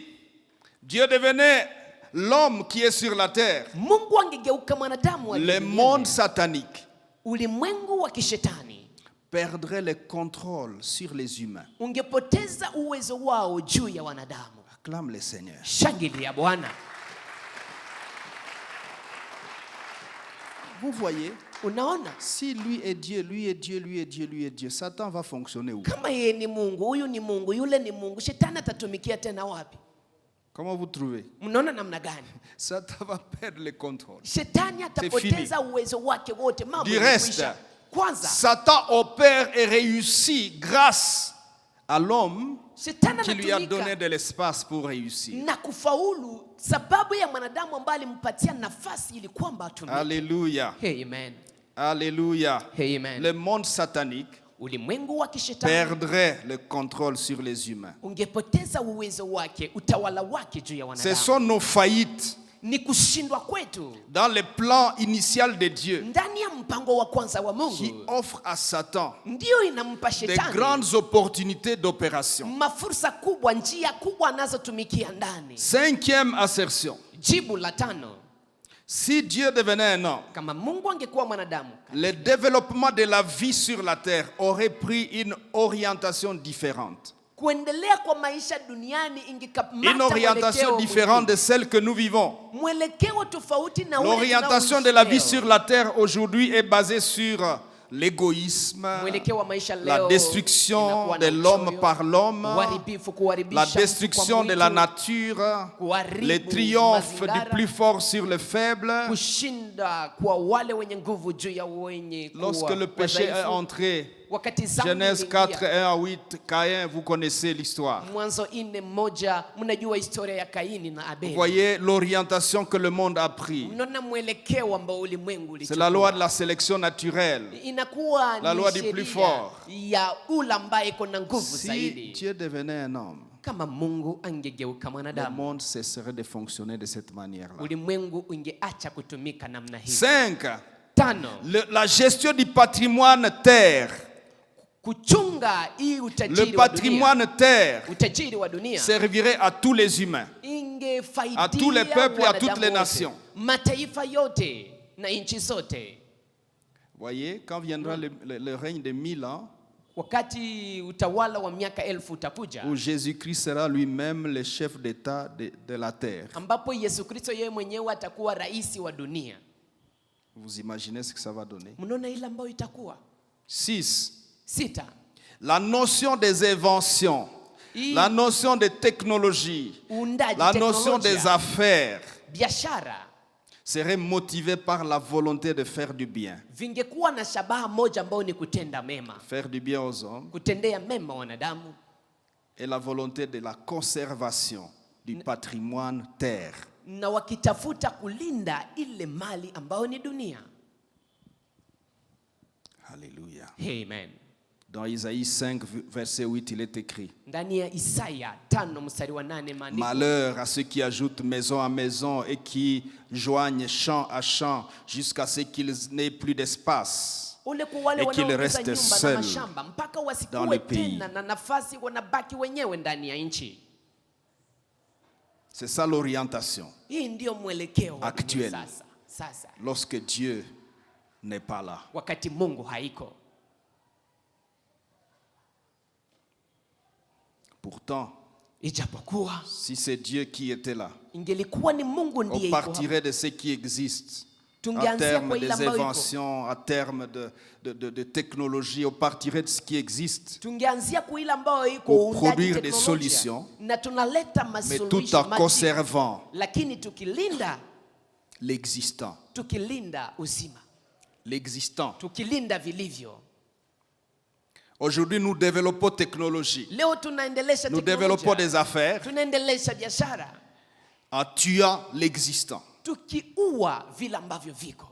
Dieu devenait l'homme qui est sur la terre, Mungu angegeuka mwanadamu aliye le duniani, monde satanique ulimwengu wa kishetani perdrait le contrôle sur les humains. ungepoteza uwezo wao juu ya wanadamu. Acclame le Seigneur. Shangilia Bwana. Vous voyez, Unaona, Si lui est Dieu, lui est Dieu, lui est Dieu, lui est Dieu, Satan va fonctionner où? kama yeye ni Mungu, huyu ni Mungu, yule ni Mungu, shetani atatumikia tena wapi? Comment vous trouvez? Mnaona namna gani? Satan va perdre le contrôle. Shetani atapoteza uwezo wake wote. Mambo Du reste, yamekwisha. Kwanza, Satan opère et réussit grâce à l'homme shetani qui lui a donné anatumika de l'espace pour réussir. na kufaulu sababu ya mwanadamu ambaye alimpatia nafasi ili kwamba atumike. Alléluia. Amen. Alléluia. Amen. Le monde satanique Ulimwengu wa kishetani perdrait le contrôle sur les humains. ungepoteza uwezo wake, utawala wake juu ya Ce wanadamu. sont nos faillites Ni kushindwa kwetu dans le plan initial de Dieu ndani ya mpango wa kwanza wa qui Mungu, offre à Satan ndio inampa de shetani grandes opportunités d'opération. mafursa kubwa, njia kubwa anazotumikia ndani. Cinquième assertion. Jibu la tano, Si Dieu devenait un homme, kama Mungu angekuwa mwanadamu, le développement de la vie sur la terre aurait pris une orientation différente. kuendelea kwa maisha duniani ingekamata Une orientation différente de celle que nous vivons. mwelekeo tofauti na ule L'orientation de la vie tunaoishi sur la terre aujourd'hui est basée sur l'égoïsme, mwelekeo wa maisha la leo destruction inakuwa de na l'homme uchoyo, par l'homme, uharibifu, kuharibisha la mtu kwa destruction de la mwitu, nature, kuharibu les triomphes mazingara, du plus fort sur le faible. kushinda kwa wale wenye nguvu juu ya wenye Lorsque kuwa le péché est wadhaifu. entré, Wakati dhambi Genèse iliingia, 4, 1 à 8, Caïn, vous connaissez l'histoire. Mwanzo 4:1, mnajua historia ya Kaini na Vous Abeli. voyez l'orientation que le monde a pris. Mnaona mwelekeo ambao ulimwengu C'est la loi ulichukua. de la sélection naturelle. Inakuwa La ni loi du plus sheria fort. ya ule ambaye iko na nguvu Si zaidi. Dieu devenait un homme, Kama Mungu angegeuka le mwanadamu, monde cesserait de fonctionner de cette manière-là. ulimwengu ungeacha kutumika namna hii. 5. Tano, La gestion du patrimoine terre. kuchunga hii Le utajiri wa dunia. patrimoine terre Utajiri wa dunia servirait à tous les humains, ingefaidia à tous les peuples et à toutes wanadamu les wote, nations. mataifa yote na nchi zote. Voyez, quand viendra le règne de 1000 ans, Wakati utawala wa miaka 1000 utakuja, où Jésus-Christ sera lui-même le chef d'État de la terre. ambapo Yesu Kristo yeye mwenyewe atakuwa rais wa dunia. Vous imaginez ce que ça va donner? Mnaona ile ambayo itakuwa. 6. 6, La notion des inventions, la notion de technologie, uundaji, la notion des teknolojia, affaires biashara serait motivée par la volonté de faire du bien. vingekuwa na shabaha moja ambayo ni kutenda mema, Faire du bien aux hommes kutendea mema wanadamu, et la volonté de la conservation du patrimoine terre. na wakitafuta kulinda ile mali ambayo ni dunia. Alléluia. Amen. Dans Isaïe 5, verset 8, il est écrit: Ndani ya Isaya 5:8 maandiko, Malheur à ceux qui ajoutent maison à maison et qui joignent champ à champ jusqu'à ce qu'ils n'aient plus d'espace. ule kwa wale Et qu'il wanaoongeza reste nyumba na seul mashamba mpaka dans le wasikuwe pays. tena na nafasi, wanabaki wenyewe ndani ya nchi. C'est ça l'orientation Hii ndio mwelekeo wa Actuel. dunia sasa lorsque Dieu n'est pas là. wakati Mungu haiko. Pourtant, Ijapokuwa si c'est Dieu qui était là, ingelikuwa ni Mungu on ndiye iko hapo, partirait de ce qui existe. À tungeanzia terme kwa ile des ambayo iko, inventions, à terme de technologie, on partirait de ce qui existe, tungeanzia kwa ile ambayo iko, pour uundaji, produire des teknolojia, solutions, na tunaleta mais tout masuluhisho en majibu, conservant lakini tukilinda l'existant. uzima, L'existant. tukilinda vilivyo. Aujourd'hui, nous développons technologie. Leo tunaendelesha Nous développons teknolojia, des affaires tunaendelesha biashara, en tuant l'existant. tukiua vile ambavyo viko.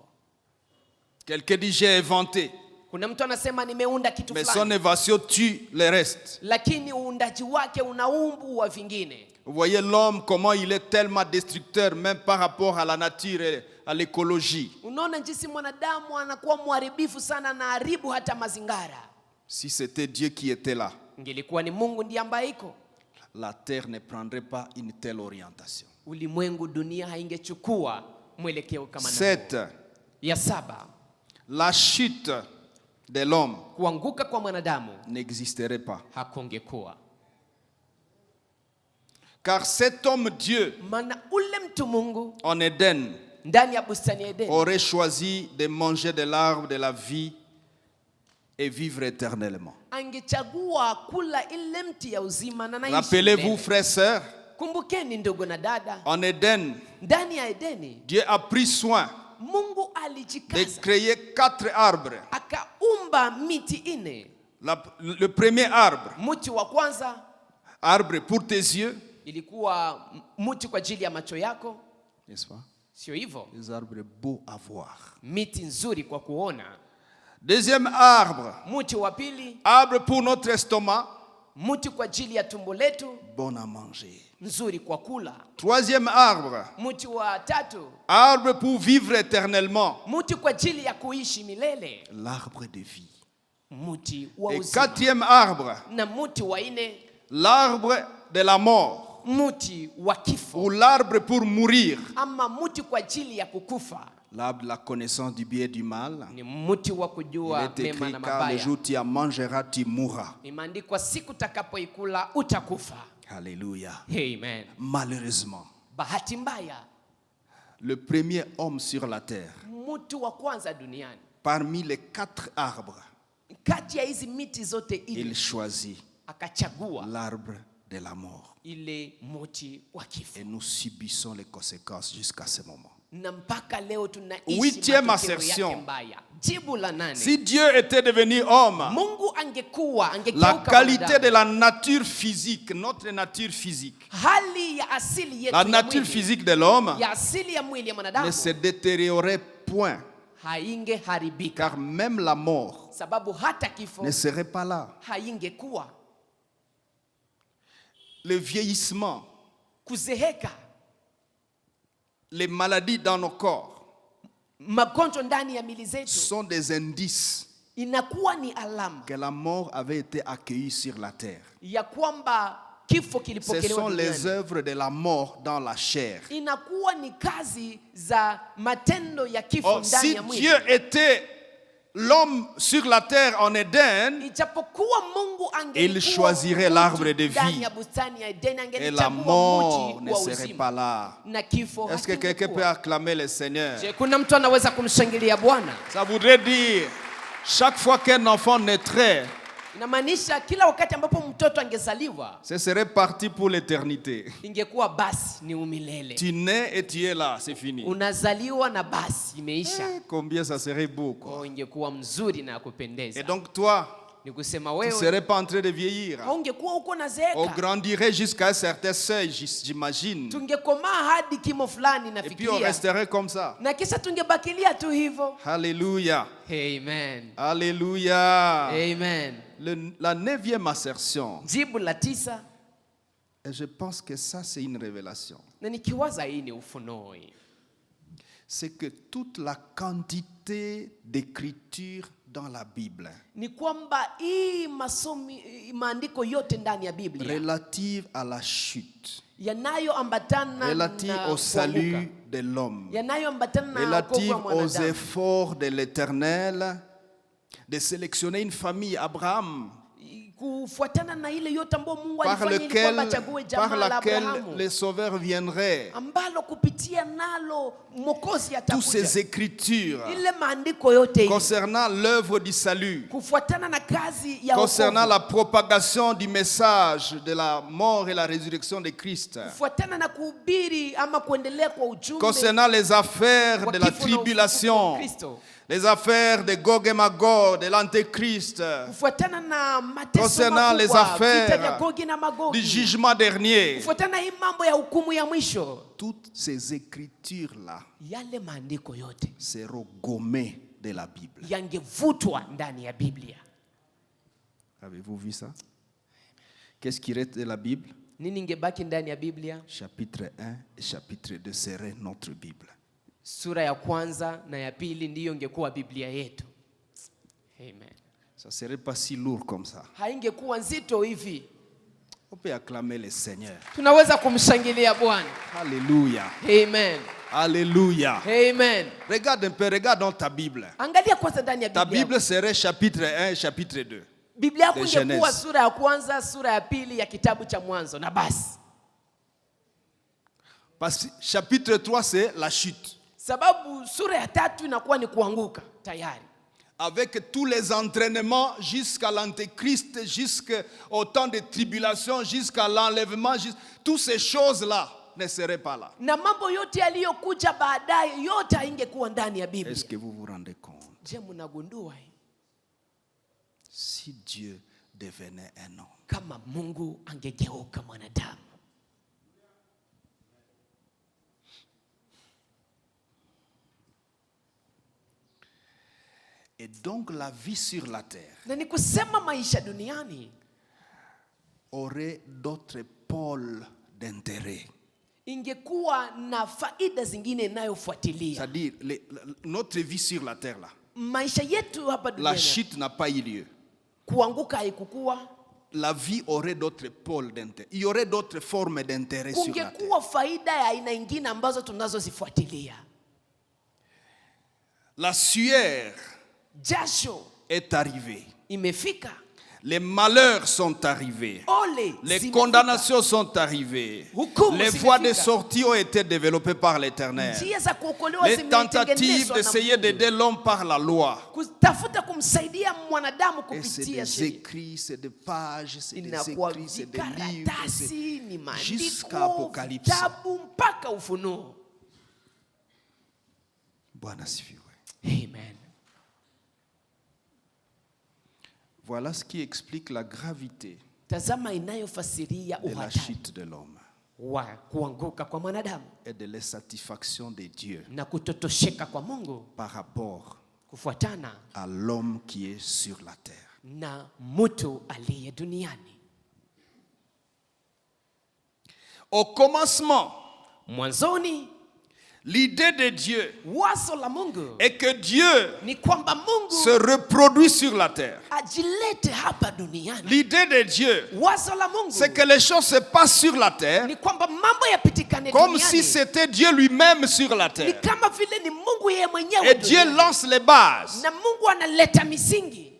Quelqu'un dit j'ai inventé, Kuna mtu anasema nimeunda kitu mais son fulani, invention tue le reste. lakini uundaji wake unaumbu vingine. Vous voyez l'homme, comment il est tellement destructeur, même par rapport à la nature et à l'écologie. Unaona jinsi mwanadamu anakuwa mharibifu sana na haribu hata mazingara. Si c'était Dieu qui était là, Ingelikuwa ni Mungu ndiye ambaye iko, la terre ne prendrait pas une telle orientation. ulimwengu, dunia haingechukua mwelekeo kama na huo. 7. Ya 7, La chute de l'homme kuanguka kwa mwanadamu n'existerait pas. hakungekuwa. Car cet homme Dieu Maana ule mtu Mungu en Éden ndani ya bustani ya Edeni aurait choisi de manger de l'arbre de la vie et vivre éternellement. angechagua kula ile mti ya uzima na naishi Rappelez-vous, milele. frères, sœurs, Kumbukeni ndugu na dada, en Éden, ndani ya Edeni Dieu a pris soin Mungu de alijikaza créer 4 arbres. akaumba miti ine. Le premier arbre, Mti wa kwanza arbre pour tes yeux, ilikuwa mti kwa ajili ya macho yako, n'est-ce pas? sio hivyo? Des arbres beaux à voir. Miti nzuri kwa kuona. Deuxième arbre, Mti wa pili, arbre pour notre estomac, mti kwa ajili ya tumbo letu, bon à manger. nzuri kwa kula. Troisième arbre, Mti wa tatu, arbre pour vivre éternellement, mti kwa ajili ya kuishi milele, l'arbre de vie. mti wa Et uzima. quatrième arbre, Na mti wa nne, l'arbre de la mort, mti wa kifo, ou l'arbre pour mourir. ama mti kwa ajili ya kukufa. L'arbre de la connaissance du bien et du mal. Ni mti wa Il kujua est mema écrit, na car le mabaya. jour où tu en mangeras, tu mourras. Imeandikwa siku utakapoikula utakufa. Alléluia. Amen. Malheureusement, Bahati mbaya, le premier homme sur la terre, mti wa kwanza duniani parmi les 4 arbres, kati ya hizi miti zote il ile choisit akachagua l'arbre de la mort. ile mti wa kifo, Et nous subissons les conséquences jusqu'à ce moment. na mpaka leo tunaishi Huitième matokeo assertion. yake mbaya. Jibu la nane, Si Dieu était devenu homme, Mungu la angegeuka qualité mwanadamu, de la nature physique, notre nature physique, hali ya asili yetu la ya nature mwili, physique de l'homme ya asili ya mwili ya ne mwanadamu se détériorait point, haingeharibika, car même la mort sababu hata kifo ne serait pas là. haingekuwa. Le vieillissement, Kuzeheka, les maladies dans nos corps magonjwa ndani ya mili zetu sont des indices inakuwa ni alama que la mort avait été accueillie sur la terre. ya kwamba kifo Ce kilipokelewa sont les duniani. œuvres de la mort dans la chair. Inakuwa ni kazi za matendo ya kifo Or, ndani si ya mwili. Dieu était l'homme sur la terre en Éden, Ijapokuwa Mungu il choisirait l'arbre de vie ya bustani ya Edeni, et la angelichagua mort mti ne wa serait uzima pas là. na kifo Est-ce que quelqu'un peut hakingekuwa. acclamer le Seigneur? Je, kuna mtu anaweza kumshangilia Bwana? Ça voudrait dire, chaque fois qu'un enfant naîtrait, Inamaanisha kila wakati ambapo mtoto angezaliwa ce serait parti pour l'éternité. ingekuwa basi ni umilele. Tu nais et tu es là, c'est fini. Unazaliwa na basi imeisha. Combien ça serait beau, quoi. Ingekuwa mzuri na kupendeza. Et donc toi, Ni kusema tu ne wewe serais pas en train de vieillir. haungekuwa uko na On zeeka, grandirait jusqu'à un certain seuil, j'imagine. tungekomaa hadi kimo fulani Et puis on nafikiria, resterait comme ça. na kisha tungebakilia tu hivyo. Alléluia. Amen. Alléluia. Amen. La 9e assertion, Jibu la 9, et je pense que ça c'est une révélation, na nikiwaza hii ni ufunuo hii, c'est que toute la quantité d'écriture dans la Bible ni kwamba hii maandiko yote ndani ya Biblia relative à la chute, yanayoambatana relative na au salut kuanguka, de l'homme, yanayoambatana na wokovu relative wa aux mwanadamu, efforts de l'Éternel de sélectionner une famille, Abraham, kufuatana na ile yote ambayo Mungu par alifanya ili kwamba lequel, achague par jamaa la laquelle Abrahamu, les sauveurs viendraient. ambalo kupitia nalo Mwokozi Toutes ces atakuja. écritures Ile maandiko yote hii concernant l'œuvre du salut, kufuatana na kazi ya concernant wokovu, la propagation du message de la mort et la résurrection de Christ, kufuatana na kuhubiri ama kuendelea kwa ujumbe concernant les affaires wa de la kifo na ufufuko wa tribulation, Kristo, les affaires de Gog et Magog, de l'Antéchrist, kufuatana na mateso concernant les makubwa, affaires vita vya Gogi na du Magogi, jugement dernier. kufuatana na hii mambo ya hukumu ya mwisho. Toutes ces écritures-là Yale maandiko yote seront gommées de la Bible. yangevutwa ndani ya Biblia. Avez-vous vu ça? Qu'est-ce qui reste de la Bible? Nini ingebaki ndani ya Biblia? Chapitre 1 et chapitre 2 seraient notre Bible. Sura ya kwanza na ya pili ndiyo ingekuwa Biblia yetu. Amen. Ça serait pas si lourd comme ça. Haingekuwa nzito hivi. On peut acclamer le Seigneur. Tunaweza kumshangilia Bwana. Alléluia. Amen. Alléluia. Amen. Regarde un peu, regarde dans ta Bible. Angalia kwanza ndani ya Ta Biblia. Bible serait chapitre 1 et chapitre 2. Biblia yako de ingekuwa Genèse. sura ya kwanza, sura ya pili ya kitabu cha Mwanzo na basi. Parce que chapitre 3 c'est la chute. Sababu sura ya 3 inakuwa ni kuanguka tayari. Avec tous les entraînements jusqu'à l'antéchrist, jusqu'au temps de tribulation, jusqu'à l'enlèvement, toutes ces choses-là ne seraient pas là. Na mambo yote yaliyokuja baadaye yote haingekuwa ndani ya Biblia. Est-ce que vous vous rendez compte? Je, mnagundua Si Dieu devenait un homme. Kama Mungu angegeuka mwanadamu. Et donc la vie sur la terre Na ni kusema maisha duniani aurait d'autres pôles d'intérêt. ingekuwa na faida zingine inayofuatilia. C'est-à-dire notre vie sur la terre là. Maisha yetu hapa La duniani. chute n'a pas eu lieu. Kuanguka haikukua. La vie aurait d'autres pôles d'intérêt. Il y aurait d'autres formes d'intérêt sur la terre. Kungekuwa faida ya aina nyingine ambazo tunazozifuatilia. La sueur Jasho est arrivée. imefika. Les malheurs sont arrivés. Ole Les zimefika. condamnations sont arrivées. Hukumu Les zimefika. voies de sortie ont été développées par l'Éternel. Njia za kuokolewa Les tentatives zimetengenezwa na d'essayer Mungu. d'aider l'homme par la loi. Kutafuta kumsaidia mwanadamu Et c'est kupitia des sheria. écrits, c'est des pages, c'est des Inakuwa écrits, c'est des livres. vikaratasi, ni jusqu'à maandiko, Apocalypse. vitabu mpaka Ufunuo. Bwana asifiwe. Amen. Voilà ce qui explique la gravité Tazama inayofasiria de la uhatari chute de l'homme wa kuanguka kwa mwanadamu et de l'insatisfaction de Dieu na kutotosheka kwa Mungu par rapport kufuatana à l'homme qui est sur la terre. na mtu aliye duniani. Au commencement, Mwanzoni l'idée de Dieu wazo la Mungu est que Dieu ni kwamba Mungu se reproduit sur la terre. ajilete hapa duniani. L'idée de Dieu, Wazo la Mungu c'est que les choses se passent sur la terre ni kwamba mambo yapitikane comme duniani. si c'était Dieu lui-même sur la Ni terre. kama vile ni Mungu yeye mwenyewe Et Dieu duniani. lance les bases. Na Mungu analeta misingi.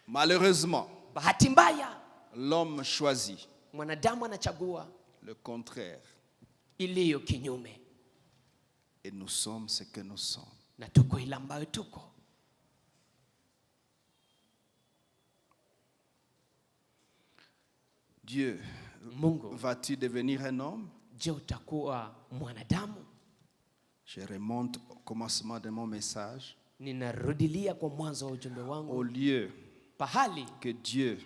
Malheureusement, Bahati mbaya l'homme choisit mwanadamu anachagua le contraire. iliyo kinyume, Et nous sommes ce que nous sommes. na tuko ile ambayo tuko. Dieu, Mungu, vas-tu devenir un homme? je utakuwa mwanadamu? Je remonte au commencement de mon message. Ninarudilia kwa mwanzo wa ujumbe wangu, Au lieu pahali que Dieu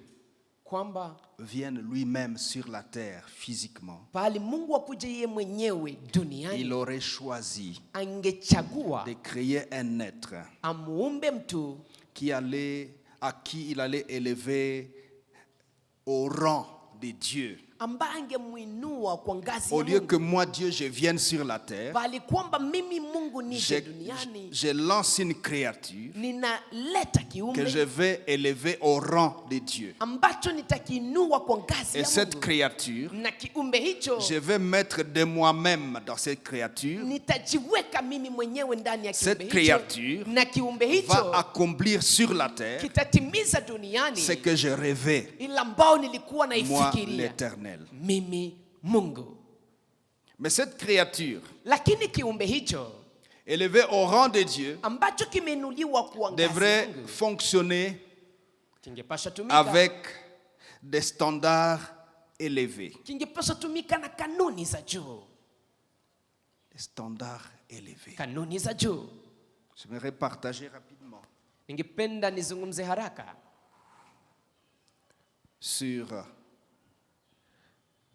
kwamba vienne lui-même sur la terre physiquement, pahali Mungu akuje yeye mwenyewe il duniani, aurait choisi angechagua de créer un être amuumbe mtu à qui il allait élever au rang de Dieu. ambaye angemuinua kwa ngazi Au ya lieu Mungu. que moi, Dieu, je vienne sur la terre, Bali kwamba mimi Mungu nije je, duniani, je lance une créature ninaleta que kiumbe je vais élever au rang de Dieu. ambacho nitakiinua kwa ngazi Et ya cette Mungu. créature, Na kiumbe hicho je vais mettre de moi-même dans cette créature, nitajiweka mimi mwenyewe ndani ya Cette kiumbe hicho, créature na kiumbe va hicho accomplir sur la terre kitatimiza duniani ce que je rêvais, ila ambao nilikuwa moi, naifikiria l'Éternel. mimi Mungu. Mais cette créature, Lakini kiumbe hicho élevée au rang de Dieu, ambacho kimeinuliwa kwa ngazi ya devrait Mungu fonctionner kingepasha tumika, avec des standards élevés. kingepasha tumika na kanuni za juu, Des standards élevés. kanuni za juu. J'aimerais partager rapidement Ningependa nizungumze haraka sur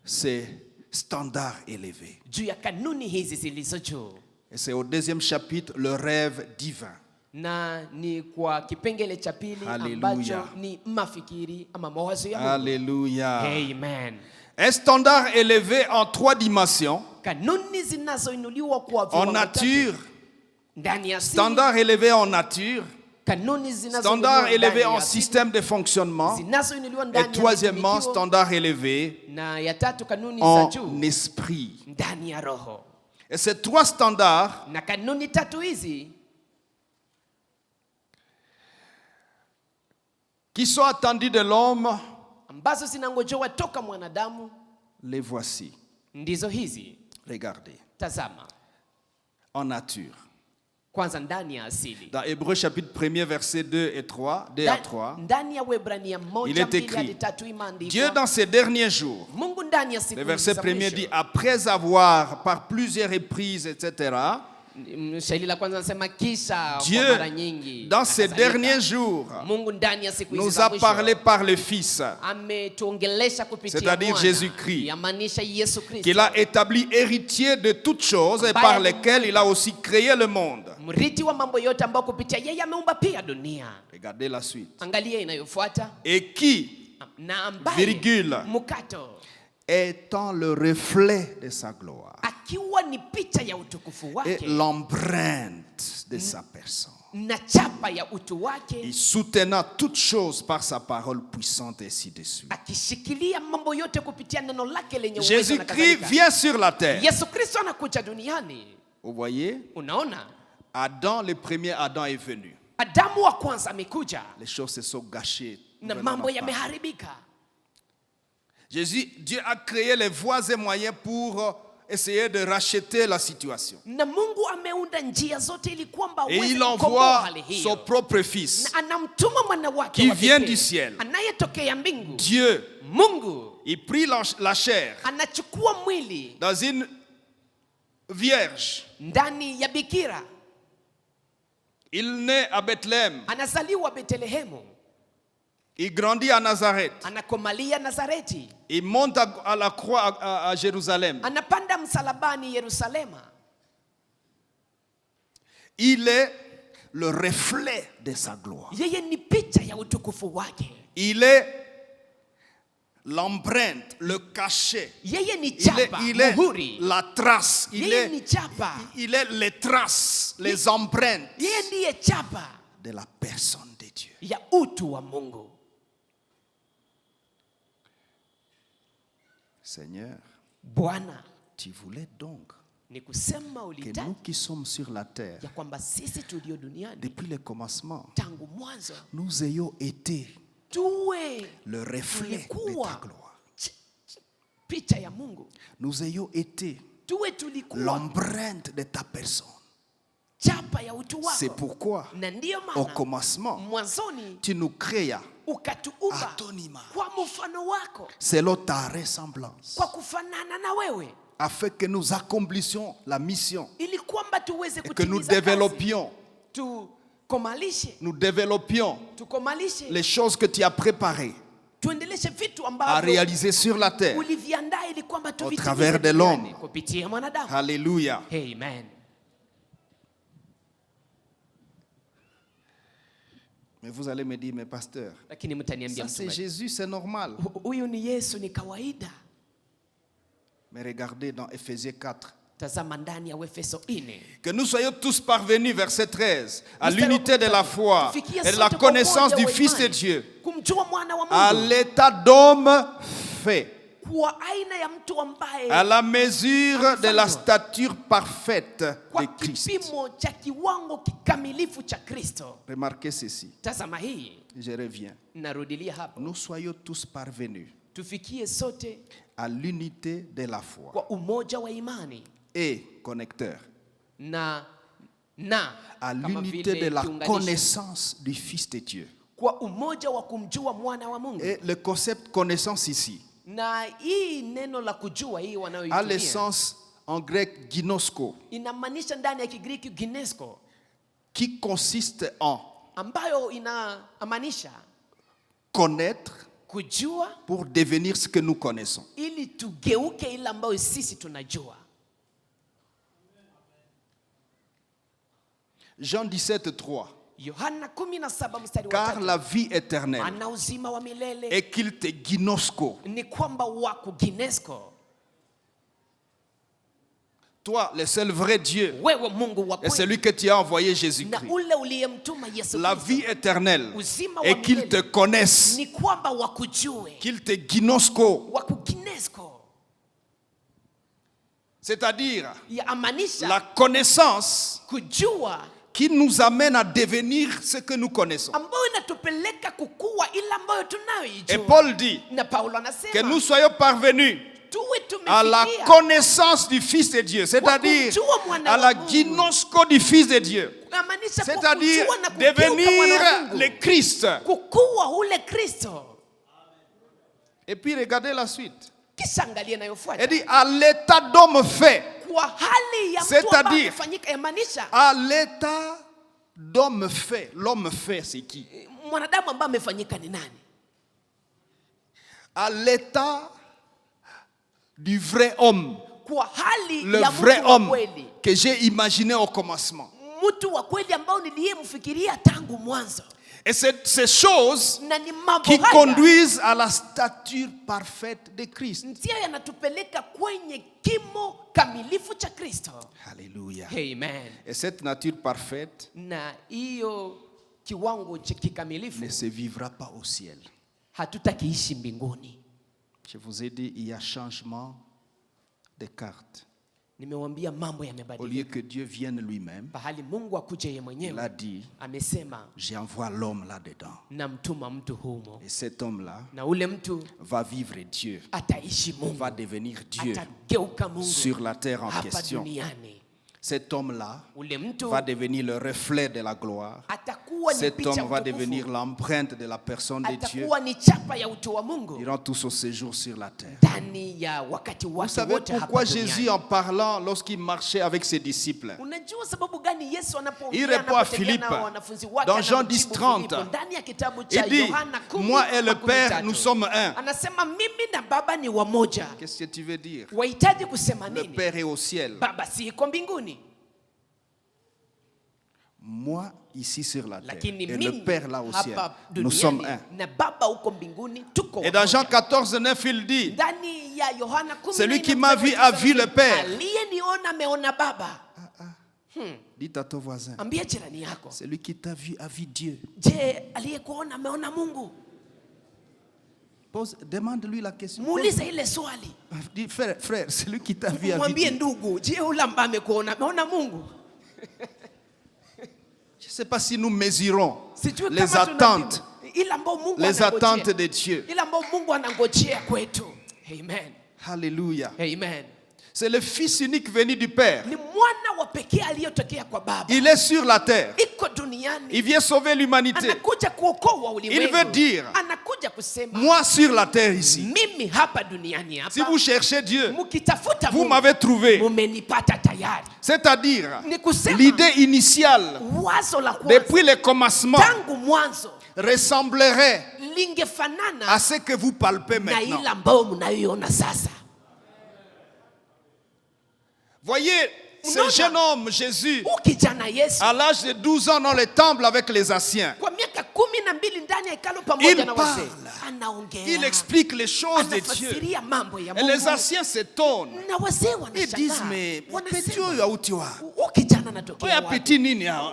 ces standards élevés. juu ya kanuni hizi zilizo juu, Et c'est au 2e chapitre, le rêve divin. na ni kwa kipengele cha pili Hallelujah. ambacho ni mafikiri ama mawazo ya Mungu. Alléluia. Amen. Un standard élevé en 3 dimensions. Kanuni zinazoinuliwa kwa En viwango nature, tatu. Ndani ya asili, standard élevé en nature, kanuni standard zinazoinuliwa élevé ndani ya en asili, système de fonctionnement. zinazoinuliwa Et ndani ya troisièmement, mitumikio, standard élevé na ya tatu kanuni za en juu esprit. ndani ya roho. Et ces 3 standards Na kanuni tatu hizi qui sont attendus de l'homme, ambazo zinangojewa toka mwanadamu les voici. ndizo hizi. Regardez. Tazama, En nature, kwanza ndani ya asili. Dans Hébreux chapitre 1er verset 2 et 3, 2 à 3, Ndani ya Waebrania il est 1:2 écrit, hadi 3 imeandikwa, Dieu dans ces derniers jours, Mungu ndani ya siku le verset za 1er mwisho. dit, après avoir par plusieurs reprises, etc., Shairi la kwanza nasema kisha Dieu, kwa mara nyingi. dans ces akazalika. derniers jours, Mungu ndani ya siku hizi nous za a mwisho parlé par le Fils, ametuongelesha kupitia c'est-à-dire Mwana, Jésus-Christ, yamaanisha Yesu Kristo, qu'il a établi héritier de toutes choses et par lesquelles il a aussi créé le monde. mrithi wa mambo yote ambao kupitia yeye ameumba pia dunia. Regardez la suite. Angalia inayofuata, Et qui, na ambaye virgule, mkato étant le reflet de sa gloire akiwa ni picha ya utukufu et wake l'empreinte de sa personne, na chapa ya utu wake, et soutenant toutes choses par sa parole puissante, et ainsi de suite. akishikilia mambo yote kupitia neno lake lenye uwezo na Jésus-Christ kadhalika. vient sur la terre. Yesu Kristo anakuja duniani. Vous voyez, Unaona, Adam, le premier Adam est venu. Adamu wa kwanza amekuja Les choses se sont gâchées. na mambo yameharibika. Jésus, Dieu a créé les voies et moyens pour essayer de racheter la situation. Na Mungu ameunda njia zote ili kwamba Et aweze il kukomboa envoie hali hiyo. son propre fils Na anamtuma mwana wake qui wa vient pekee, du ciel. anayetokea mbingu. Dieu, Mungu il prit la chair anachukua mwili dans une vierge. ndani ya bikira, Il naît à Bethléem. anazaliwa Betlehemu, Il grandit à Nazareth. anakomalia Nazareti, Il monte à la croix à Jérusalem. anapanda msalabani Yerusalema. Il est le reflet de sa gloire. Yeye ni picha ya utukufu wake. Il est l'empreinte, le cachet. Yeye ni Il est, chapa, il est muhuri. la trace. Yeye ni chapa. Il est les traces, les empreintes Yeye ndiye chapa de la personne de Dieu. ya utu wa Mungu. Seigneur, Bwana, tu voulais donc ni kusema que ulitaka nous qui sommes sur la terre, ya kwamba sisi tulio duniani depuis le commencement, tangu mwanzo nous ayons été tuwe le reflet de ta tulikuwa gloire. picha ya Mungu, Nous ayons été tuwe tulikuwa l'empreinte de ta personne. chapa ya utu C'est wako. pourquoi, Na ndiyo au maana commencement, mwanzoni tu nous créas à ukatuumba ton image, kwa mfano wako, selon ta ressemblance, kwa kufanana na wewe, afin que nous accomplissions la mission ili kwamba tuweze et que nous kutimiza kazi, développions, tukomalishe les choses que tu as préparées tuendeleshe vitu à ambavyo réaliser sur la terre. uliviandaa ili kwamba tuvitimize travers de duniani l'homme. kupitia mwanadamu. Alléluia. Amen. Mais vous allez me dire, mais pasteur, Lakini mtaniambia ça c'est mchungaji, Jésus, c'est normal. huyu ni Yesu, ni kawaida. Mais regardez dans Éphésiens 4. Tazama ndani ya Efeso 4. Que nous soyons tous parvenus, verset 13, à Mstari wa l'unité de la 13, foi tufikie et de la sote kwa connaissance umoja du wa Fils de imani, Dieu, kumjua mwana wa à Mungu, l'état d'homme fait, kwa aina ya mtu ambaye à la mesure de la stature parfaite kwa de Christ. kipimo cha kiwango kikamilifu cha Kristo. Remarquez ceci, Tazama hii, je reviens. narudilia hapa, Nous soyons tous parvenus tufikie sote à l'unité de la foi kwa umoja wa imani et connecteur, na à kama l'unité vile de la kiunganishi, connaissance du Fils de Dieu. kwa umoja wa kumjua mwana wa Mungu. Et le concept connaissance ici Na hii neno la kujua hii a le wanayoitumia sens en grec ginosko, inamaanisha ndani ya Kigiriki ginesko, qui consiste en ambayo inamaanisha connaître kujua pour devenir ce que nous connaissons. ili tugeuke ile ambayo sisi tunajua. Jean 17:3. Yohana 17 mstari wa Car 3. la vie éternelle Ana uzima wa milele est qu'il te ginosko. ni kwamba wako ginesko, Toi, le seul vrai Dieu, wewe Mungu wa et kweli celui que tu as envoyé na Jésus-Christ. ule uliyemtuma Yesu La Kristo. vie éternelle Uzima wa est qu'il te milele connaisse, ni kwamba wakujue, qu'il te ginosko. wakuginesko, C'est-à-dire ya amanisha la connaissance kujua qui nous amène à devenir ce que nous connaissons. ambayo inatupeleka kukua ile ambayo Et tunayoijua. Paul dit Na Paulo que anasema nous soyons parvenus tuwe à la tumefikia connaissance du Fils de Dieu, c'est-à-dire Wakujua mwana à wa la Mungu. ginosko du Fils de Dieu. Inamaanisha C'est-à-dire kukujua na kugeuka devenir mwana wa Mungu. le Christ. Kukua ule Kristo. Et puis regardez la suite. Kisha angalia inayofuata. Elle dit à l'état d'homme fait. Kwa hali ya mtu C'est-à-dire, ambaye amefanyika, yamaanisha à l'état d'homme fait. L'homme fait, c'est qui? mwanadamu ambaye amefanyika ni nani? À l'état du vrai homme. Kwa hali Le ya vrai mtu wa homme kweli. que j'ai imaginé au commencement. Mtu wa kweli ambao niliyemfikiria tangu mwanzo. Et c'est ces choses Na ni mambo qui haya conduisent à la stature parfaite de Christ. ndio yanatupeleka kwenye kimo kamilifu cha Kristo. Alléluia. Amen. Et cette nature parfaite Na hiyo kiwango cha kikamilifu ne se vivra pas au ciel. hatutakiishi mbinguni. Je vous ai dit, il y a changement de carte. Nimewambia mambo Au yamebadilika. lieu que Dieu vienne lui-même, Pahali Mungu akuje yeye il a mwenyewe dit, amesema j'envoie l'homme là-dedans. namtuma mtu humo. Et cet homme-là Na ule mtu va vivre Dieu, ataishi Mungu. va devenir Dieu Atageuka Mungu sur la terre en hapa question. duniani. Cet homme-là Ule mtu va devenir le reflet de la gloire. atakuwa ni Cet picha homme va utukufu. devenir l'empreinte de la personne de Dieu Atakuwa ni chapa ya utu wa Mungu durant tout son séjour sur la terre. ndani ya wakati Vous wake savez wote hapa pourquoi duniani. Jésus, en parlant, lorsqu'il marchait avec ses disciples, Unajua sababu gani Yesu Il anapoongea répond à anapotembea na Philippe, wanafunzi wake, dans Jean anamjibu 10:30, Filipo, ndani ya kitabu cha il dit, Yohana 10, moi et le Père, 13. nous sommes un. Anasema mimi na Baba ni wamoja. Qu'est-ce que tu veux dire? Wahitaji kusema Le nini? Père est au ciel. Baba si iko mbinguni, Moi, ici sur la terre. lakini Et le mimi Père là au ciel. hapa Nous sommes duniani un. na Baba uko mbinguni, tuko Et dans Jean wamoja. 14:9, il dit, Ndani ya Yohana 10, celui qui m'a vu a vu le Père. aliyeniona ameona Baba. Dites à ton voisin, Ambia jirani yako, celui qui t'a vu a vu Dieu. je, aliyekuona ameona Mungu? Demande-lui la question. Muulize ile swali. Dis, frère, celui qui t'a vu a vu Mwambie Dieu. ndugu, je, ule ambaye amekuona ameona Mungu? Je ne sais pas si nous mesurons Sijui les kama attentes, tunapima ile ambayo Mungu les anangojea. attentes de Dieu. Ile ambayo Mungu anangojea kwetu. Amen. Alléluia. Amen. C'est le Fils unique venu du Père. Ni mwana wa pekee aliyotokea kwa Baba. Il est sur la terre. Iko duniani. Il vient sauver l'humanité. Anakuja kuokoa ulimwengu. Il veut dire, anakuja kusema, moi sur la terre ici. mimi hapa duniani hapa. Si vous cherchez Dieu, Mukitafuta vous Mungu, m'avez trouvé. mumenipata tayari. C'est-à-dire, Ni kusema l'idée initiale, wazo la kwanza depuis le commencement, tangu mwanzo ressemblerait lingefanana à ce que vous palpez na maintenant. ile ambayo mnayoiona sasa. Voyez, ce Unaona? jeune homme, Jésus, Huyu kijana Yesu à l'âge de 12 ans dans le temple avec les Asiens, kwa miaka 12 ndani ya hekalu pamoja Il na wazee, parle. anaongea, il explique les choses de Dieu. anafasiria mambo ya Et les Mungu. Asiens s'étonnent. Na wazee Ils disent, wanashangaa, mais petit wanasema oyo autiwa. huyu kijana anatokea Oya wapi? petit nini hao?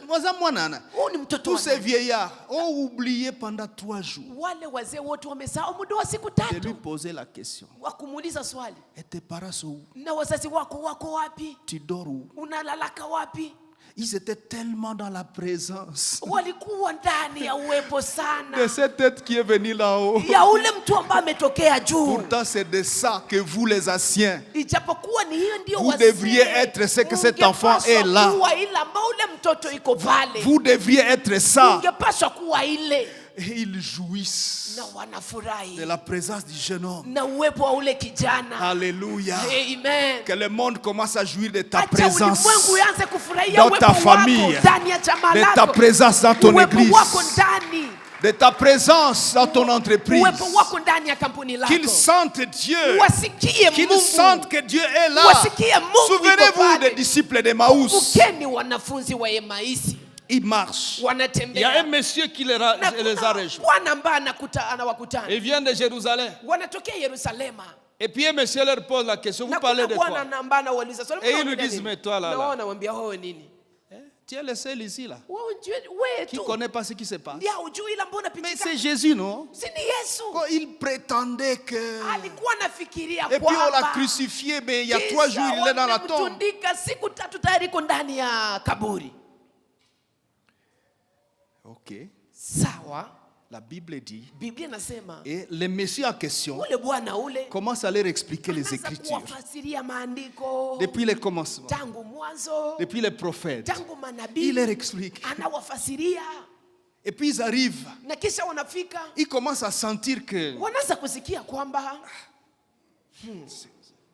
Waza mwanana. Huyu ni mtoto Tous wa ces nani? vieillards ont oublié pendant 3 jours Wale wazee wote wamesahau muda wa siku de lui tatu poser la question. wa kumuuliza swali, Et tes parents sont où? na wazazi wako wako wapi? Tu dors où? Unalalaka wapi? Ils étaient tellement dans la présence Walikuwa ndani ya uwepo de sana cette tête qui est venue là-haut. ya ule mtu ambaye ametokea juu. Pourtant, c'est de ça que vous, les Asiens, Ijapokuwa ni hiyo ndio vous wazee, devriez être ce que cet enfant est là. ungepaswa kuwa ile ambao ule mtoto iko pale. Vous devriez être ça. Ungepaswa kuwa ile, Et ils jouissent na wanafurahi de la présence du jeune homme. na uwepo wa ule kijana. Alléluia. Amen. Que le monde commence à jouir de ta Acha présence, ulimwengu uanze kufurahia dans uwepo ta wako famille, ndani ya chama de lako, ta présence dans ton uwepo église, wako ndani, de ta présence dans ton entreprise. uwepo wako ndani ya kampuni lako. Qu'ils sentent Dieu, Wasikie qu'ils Mungu. sentent que Dieu est là. Wasikie Mungu iko Souvenez-vous pale. des disciples d'Emmaüs. Kumbukeni wanafunzi wa Emaisi Ils marchent. Il y a un wanatembea monsieur qui les na les a kuna rejoints. Bwana ambaye anawakutana, Il vient de Jérusalem. wanatokea Yerusalema. Et puis un monsieur leur pose la question, vous Na parlez kuna de quoi? Bwana ambaye anawauliza swali, Et ils mnaongea lui disent, nini? mais toi, là, Na là. wao wanamwambia wewe nini? Tu es le seul ici, là, Wewe wewe qui tu ne connaît pas ce qui se passe. ndio hujui ile ambayo Mais unapitia. c'est Jésus, non? Si ni Yesu. Quand il prétendait que... Alikuwa anafikiria Et puis on l'a kwamba crucifié, mais il y a kisha 3 jours, il est dans la tombe. wamemtundika, siku 3 tayari iko ndani ya kaburi. Ok. Sawa. la Bible dit, Biblia inasema et le monsieur en question ule bwana ule commence à leur expliquer les anaanza Écritures. kuwafasiria maandiko Depuis le commencement, tangu mwanzo, depuis les prophètes. tangu Il manabii, leur explique. anawafasiria. Et puis ils arrivent. Na kisha wanafika Ils commencent à sentir que wanaanza kusikia kwamba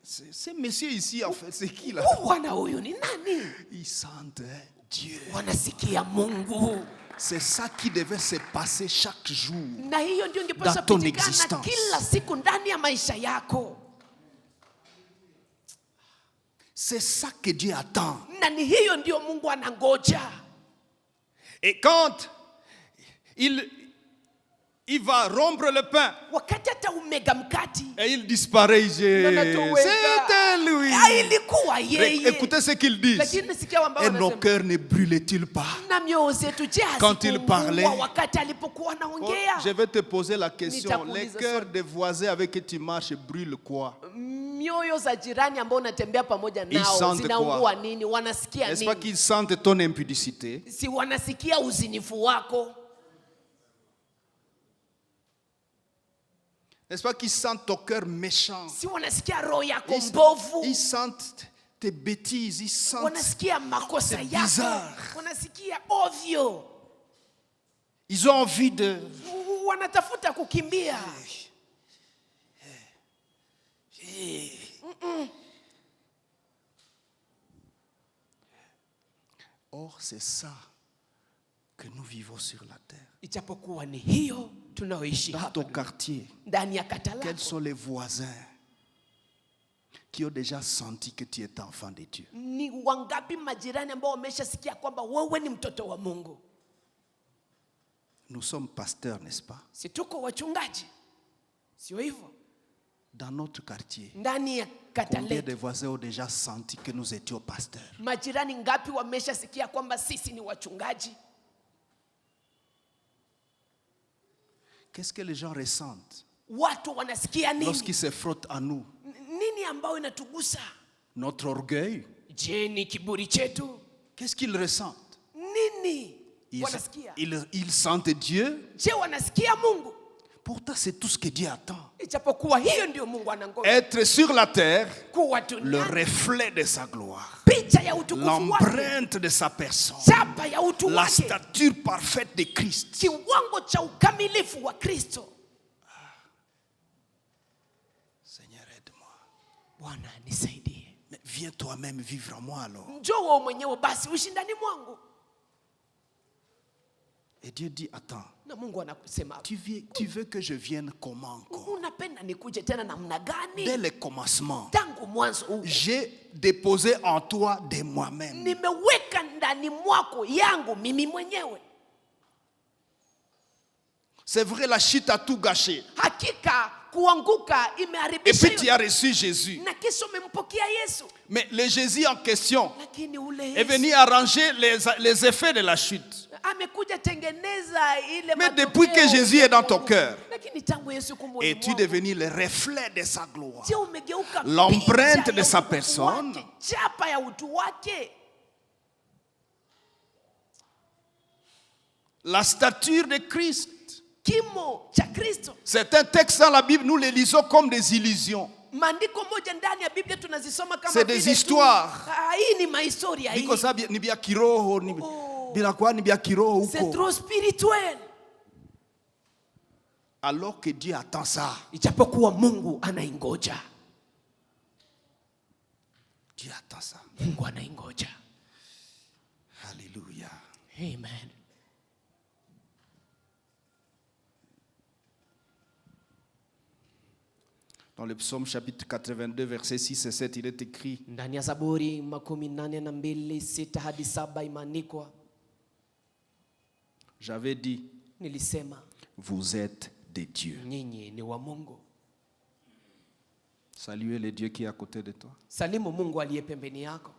ces messieurs ici, en fait, c'est qui là? huyu bwana huyu ni nani? Ils sentent Dieu. Wanasikia Mungu. C'est ça qui devait se passer chaque jour. Na hiyo ndio ingepaswa Dans ton kupitikana existence. kila siku ndani ya maisha yako. C'est ça que Dieu attend. Na ni hiyo ndio Mungu anangoja. Et quand il va rompre le pain Wakati hata umega mkati et il disparaît, Nanatoweka. c'était lui. ilikuwa yeye. Écoutez ce qu'ils disent. Lakini sikia wamba Et nos wanasema, cœurs ne brûlent-ils pas? na mioyo zetu je Quand il hazikuungua parlait, wakati alipokuwa anaongea? Je vais te poser la question. Nitakuuliza Les cœurs des voisins avec qui tu marches brûlent quoi? Mioyo za jirani ambao unatembea pamoja nao sentent zinaungua nini? Wanasikia N'est-ce pas nini? qu'ils sentent ton impudicité? Si wanasikia uzinifu wako? N'est-ce pas qu'ils sentent ton cœur méchant? Si wanasikia roho yako mbovu? Ils sentent tes bêtises, ils sentent. Wanasikia makosa C'est yako? bizarre. Wanasikia ovyo? Ils ont envie de. Wanatafuta kukimbia? Or, c'est ça que nous vivons sur la terre. Ijapokuwa ni hiyo tunaoishi Dans hapa ton quartier, ndani ya kata quels lako. sont les voisins qui ont déjà senti que tu es enfant de Dieu? Ni wangapi majirani ambao wameshasikia kwamba wewe ni mtoto wa Mungu? Nous sommes pasteurs, n'est-ce pas? Si tuko wachungaji? Sio hivyo? Dans notre quartier, Ndani ya kata combien de letu voisins ont déjà senti que nous étions pasteurs? majirani ngapi wameshasikia kwamba sisi ni wachungaji? Qu'est-ce que les gens ressentent Watu wanasikia nini? lorsqu'ils se frottent à nous? Nini ambayo inatugusa? Notre orgueil? Je, ni kiburi chetu? Qu'est-ce qu'ils ressentent? Nini Ils, wanasikia? ils sentent Dieu. Je, wanasikia Mungu? Pourtant, c'est tout ce que Dieu attend. Ijapokuwa hiyo ndio Mungu anangoja. Être sur la terre, Kuwa le duniani, reflet de sa gloire, picha ya utukufu wake, l'empreinte de sa personne, chapa ya utu la wake, stature parfaite de Christ. kiwango cha ukamilifu wa Kristo. Seigneur, aide-moi. Bwana nisaidie. Mais viens toi-même vivre en moi alors. Njoo wewe mwenyewe basi uishi ndani mwangu. Et Dieu dit, attends, Na Mungu anakusema, tu veux que je vienne comment encore? unapenda nikuje tena namna Dès gani? le commencement, Tangu mwanzo huu j'ai déposé en toi de moi-même. nimeweka ndani mwako yangu mimi mwenyewe. C'est vrai, la chute a tout gâché. Hakika kuanguka Et imeharibisha puis tu as reçu Jésus. na kisha umempokea Yesu. Mais le Jésus en question Lakini ule est Yesu venu arranger les effets de la chute. amekuja tengeneza ile Mais matokeo depuis que Jésus est dans ton ya cœur, lakini tangu Yesu kumwona es-tu devenu le reflet de sa gloire? je umegeuka L'empreinte picha de ya sa utukufu personne? wake, chapa ya utu wake, La stature de Christ. kimo cha Kristo. Certains textes dans la Bible, nous les lisons comme des illusions. Maandiko moja ndani ya Biblia tunazisoma kama C'est des vile tu. histoires. Hii ni mahistoria hii. Biko sabi ni bia kiroho ni bila kwa ni bia kiroho C'est huko. trop spirituel. Alors que Dieu attend ça. Ijapokuwa Mungu anaingoja. Dieu attend ça. Mungu anaingoja. Alléluia. Amen. Dans le psaume chapitre 82 verset 6 et 7 il est écrit: Ndani ya Zaburi 82:6 hadi 7 imeandikwa, j'avais dit, nilisema vous êtes des dieux. nyinyi ni wa Mungu. Saluez le Dieu qui est à côté de toi. Salimu Mungu aliye pembeni yako.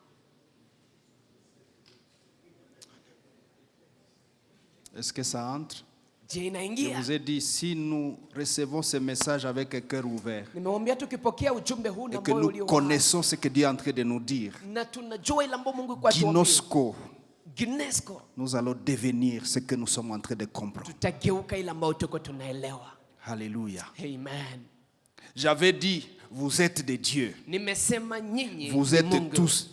Est-ce que ça entre? Je, Je inaingia? vous ai dit, si nous recevons ce message avec un cœur ouvert Nimewambia tukipokea ujumbe huu et na que moyo nous ulio wazi, connaissons ce que Dieu est en train de nous dire, na tunajua ile ambayo Mungu kwa tuambia. ginosko, UNESCO, nous allons devenir ce que nous sommes en train de comprendre. tutageuka ile ambayo tuko tunaelewa. Alléluia. Amen. J'avais dit, vous êtes des dieux. Nimesema nyinyi Vous ni êtes Mungu. tous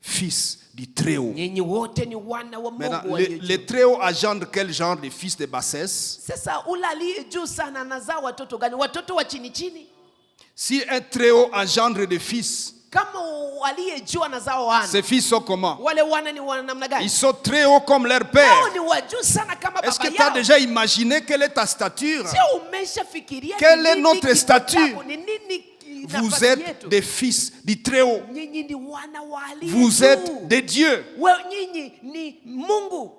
fils du Très-Haut. Nyinyi wote ni wana wa Maintenant, Mungu aliye le juu. Très-Haut engendre quel genre de fils de bassesse? Sasa ule aliye juu sana anazaa watoto gani? Watoto wa chini chini? Si un Très-Haut engendre des fils, Kama aliye juu anazaa wana, ces fils sont comment? wale wana ni wana namna gani? Ils sont très hauts comme leur père. Hao ni wa juu sana kama Est-ce que baba tu as yao. déjà imaginé quelle est ta stature? Sio umeshafikiria Quelle ni est nini notre kimo statut? chako? Ni nini Vous nafasi êtes yetu? des fils du Très-Haut. Nyinyi ni wana wa aliye Vous juu. êtes des dieux. Nyinyi ni Mungu.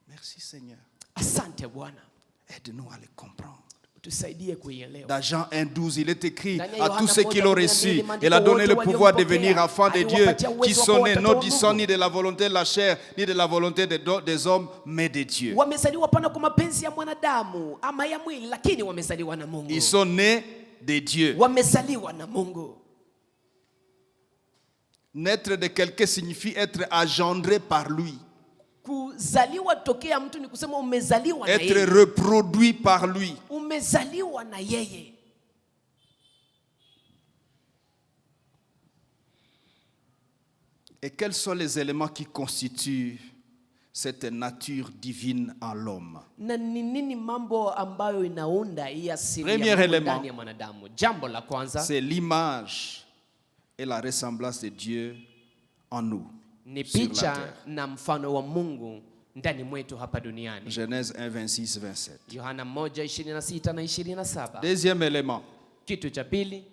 Merci Seigneur. Asante Bwana. Aide-nous à les comprendre. Tusaidie kuielewa. Dans Jean 1,12, il est écrit Ndani ya à Yohana tous ceux qui l'ont 1:12, reçu, maandiko il a donné le wote pouvoir de waliompokea, devenir enfants de Dieu, aliwapatia qui uwezo wa sont kuwa nés watoto non wa du Mungu. sang, ni de la volonté de la chair, ni de la volonté des hommes, mais de Dieu. Wamezaliwa pana kwa mapenzi ya mwanadamu ama ya mwili, lakini wamezaliwa na Mungu. Ils sont nés de Dieu. Wamezaliwa na Mungu. Naître de quelqu'un signifie être engendré par lui, Kuzaliwa tokea mtu ni kusema umezaliwa na être yeye. reproduit par lui. Umezaliwa na yeye. Et quels sont les éléments qui constituent cette nature divine en l'homme? Na ni nini mambo ambayo inaunda hii asili Premier ya Mungu élément. ndani ya mwanadamu? Jambo la kwanza C'est l'image et la ressemblance de Dieu en nous. ni sur la picha terre. na mfano wa Mungu ndani mwetu hapa duniani. Genèse 1, 26, 27. Yohana 1:26 na 27. Deuxième élément, Kitu cha pili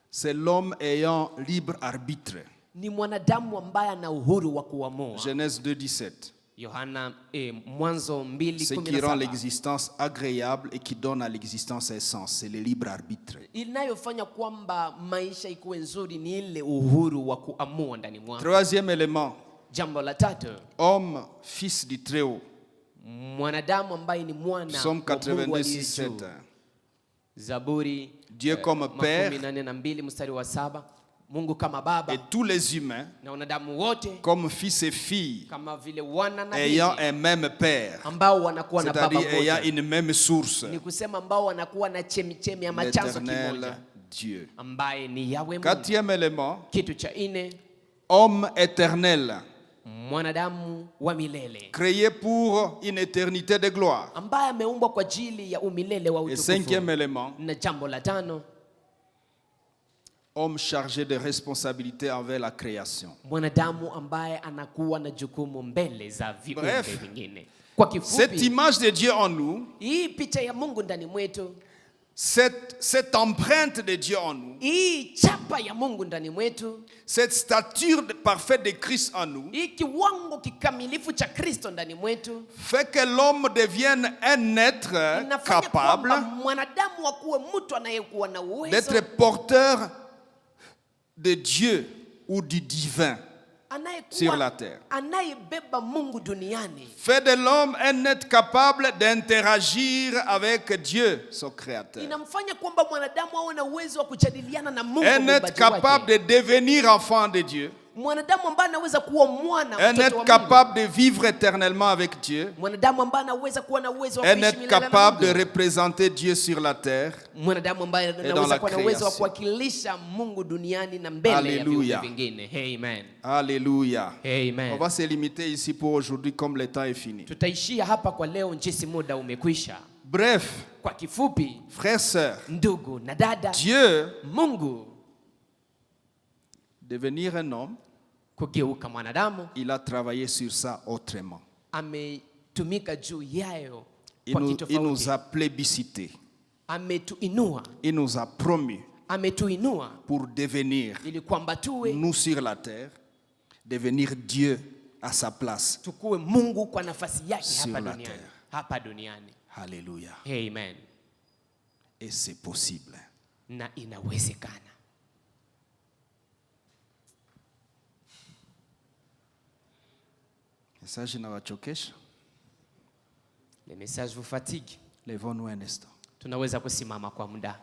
c'est l'homme ayant libre arbitre. ni mwanadamu ambaye ana uhuru wa kuamua. Genèse 2, 17. Yohana Mwanzo Ce qui rend 2:17. l'existence agréable et qui donne à l'existence un sens, c'est le libre arbitre. Inayofanya kwamba maisha ikuwe nzuri ni ile uhuru wa kuamua ndani mwako. Troisième élément, Jambo la tatu, homme, fils du Très-Haut. mwanadamu ambaye ni mwana Psaume wa Mungu 82, aliye 6, juu. 7. Zaburi Dieu comme père 82 mstari wa 7. Mungu kama baba et tous les humains na wanadamu wote comme fils et filles kama vile wana na ayant binti un même père, ambao wanakuwa na baba c'est-à-dire ayant mmoja. une même source, Ni kusema ambao wanakuwa na chemichemi ama chanzo l'éternel kimoja Dieu. ambaye ni Yahweh Mungu. Quatrième élément, Kitu cha nne, homme éternel, mwanadamu wa milele créé pour une éternité de gloire. ambaye ameumbwa kwa ajili ya umilele wa Et utukufu. cinquième élément, Na jambo la tano, homme chargé de responsabilité envers la création. mwanadamu ambaye anakuwa na jukumu mbele za viumbe Bref, vingine. Kwa cette kifupi, image de Dieu en nous, hii picha ya Mungu ndani mwetu, cette empreinte de Dieu en nous, hii chapa ya Mungu ndani mwetu, cette stature parfaite de Christ en nous, hii kiwango kikamilifu cha Kristo ndani mwetu fait que l'homme devienne un être inafanya capable kwamba mwanadamu akuwe mtu anayekuwa na uwezo, d'être porteur de Dieu ou du divin sur la terre. anayebeba Mungu duniani. Fait de l'homme un être capable d'interagir avec Dieu, son créateur. Inamfanya kwamba mwanadamu awe na uwezo wa kujadiliana na Mungu Un être muumbaji capable wake. de devenir enfant de Dieu. Mwanadamu ambaye anaweza kuwa mwana Un mtoto être wa Mungu. capable de vivre éternellement avec Dieu. Mwanadamu ambaye anaweza kuwa na uwezo wa Un kuishi être milele na capable de Mungu. représenter Dieu sur la terre. Mwanadamu ambaye dans anaweza la kuwa na uwezo wa création. kuwakilisha Mungu duniani na mbele ya viumbe Alléluia. vingine. Amen. Alléluia. Amen. On va se limiter ici pour aujourd'hui comme le temps est fini. Tutaishia hapa kwa leo jinsi muda umekwisha. Bref, Kwa kifupi, frères, sœurs, ndugu na dada, Dieu, Mungu devenir un homme, kugeuka mwanadamu il a travaillé sur ça autrement. ametumika juu yayo Il kwa nous kitofauti. a plébiscité. Ametuinua, Il nous a promu ametuinua pour devenir, ili kwamba tuwe nous sur la terre, devenir Dieu à sa place. tukuwe Mungu kwa nafasi yake Sur hapa la duniani. terre. Hapa duniani. Alléluia. Amen. Et c'est possible. Na inawezekana. Message inawachokesha? Le message vous fatigue. Levons-nous un instant. Tunaweza kusimama kwa muda.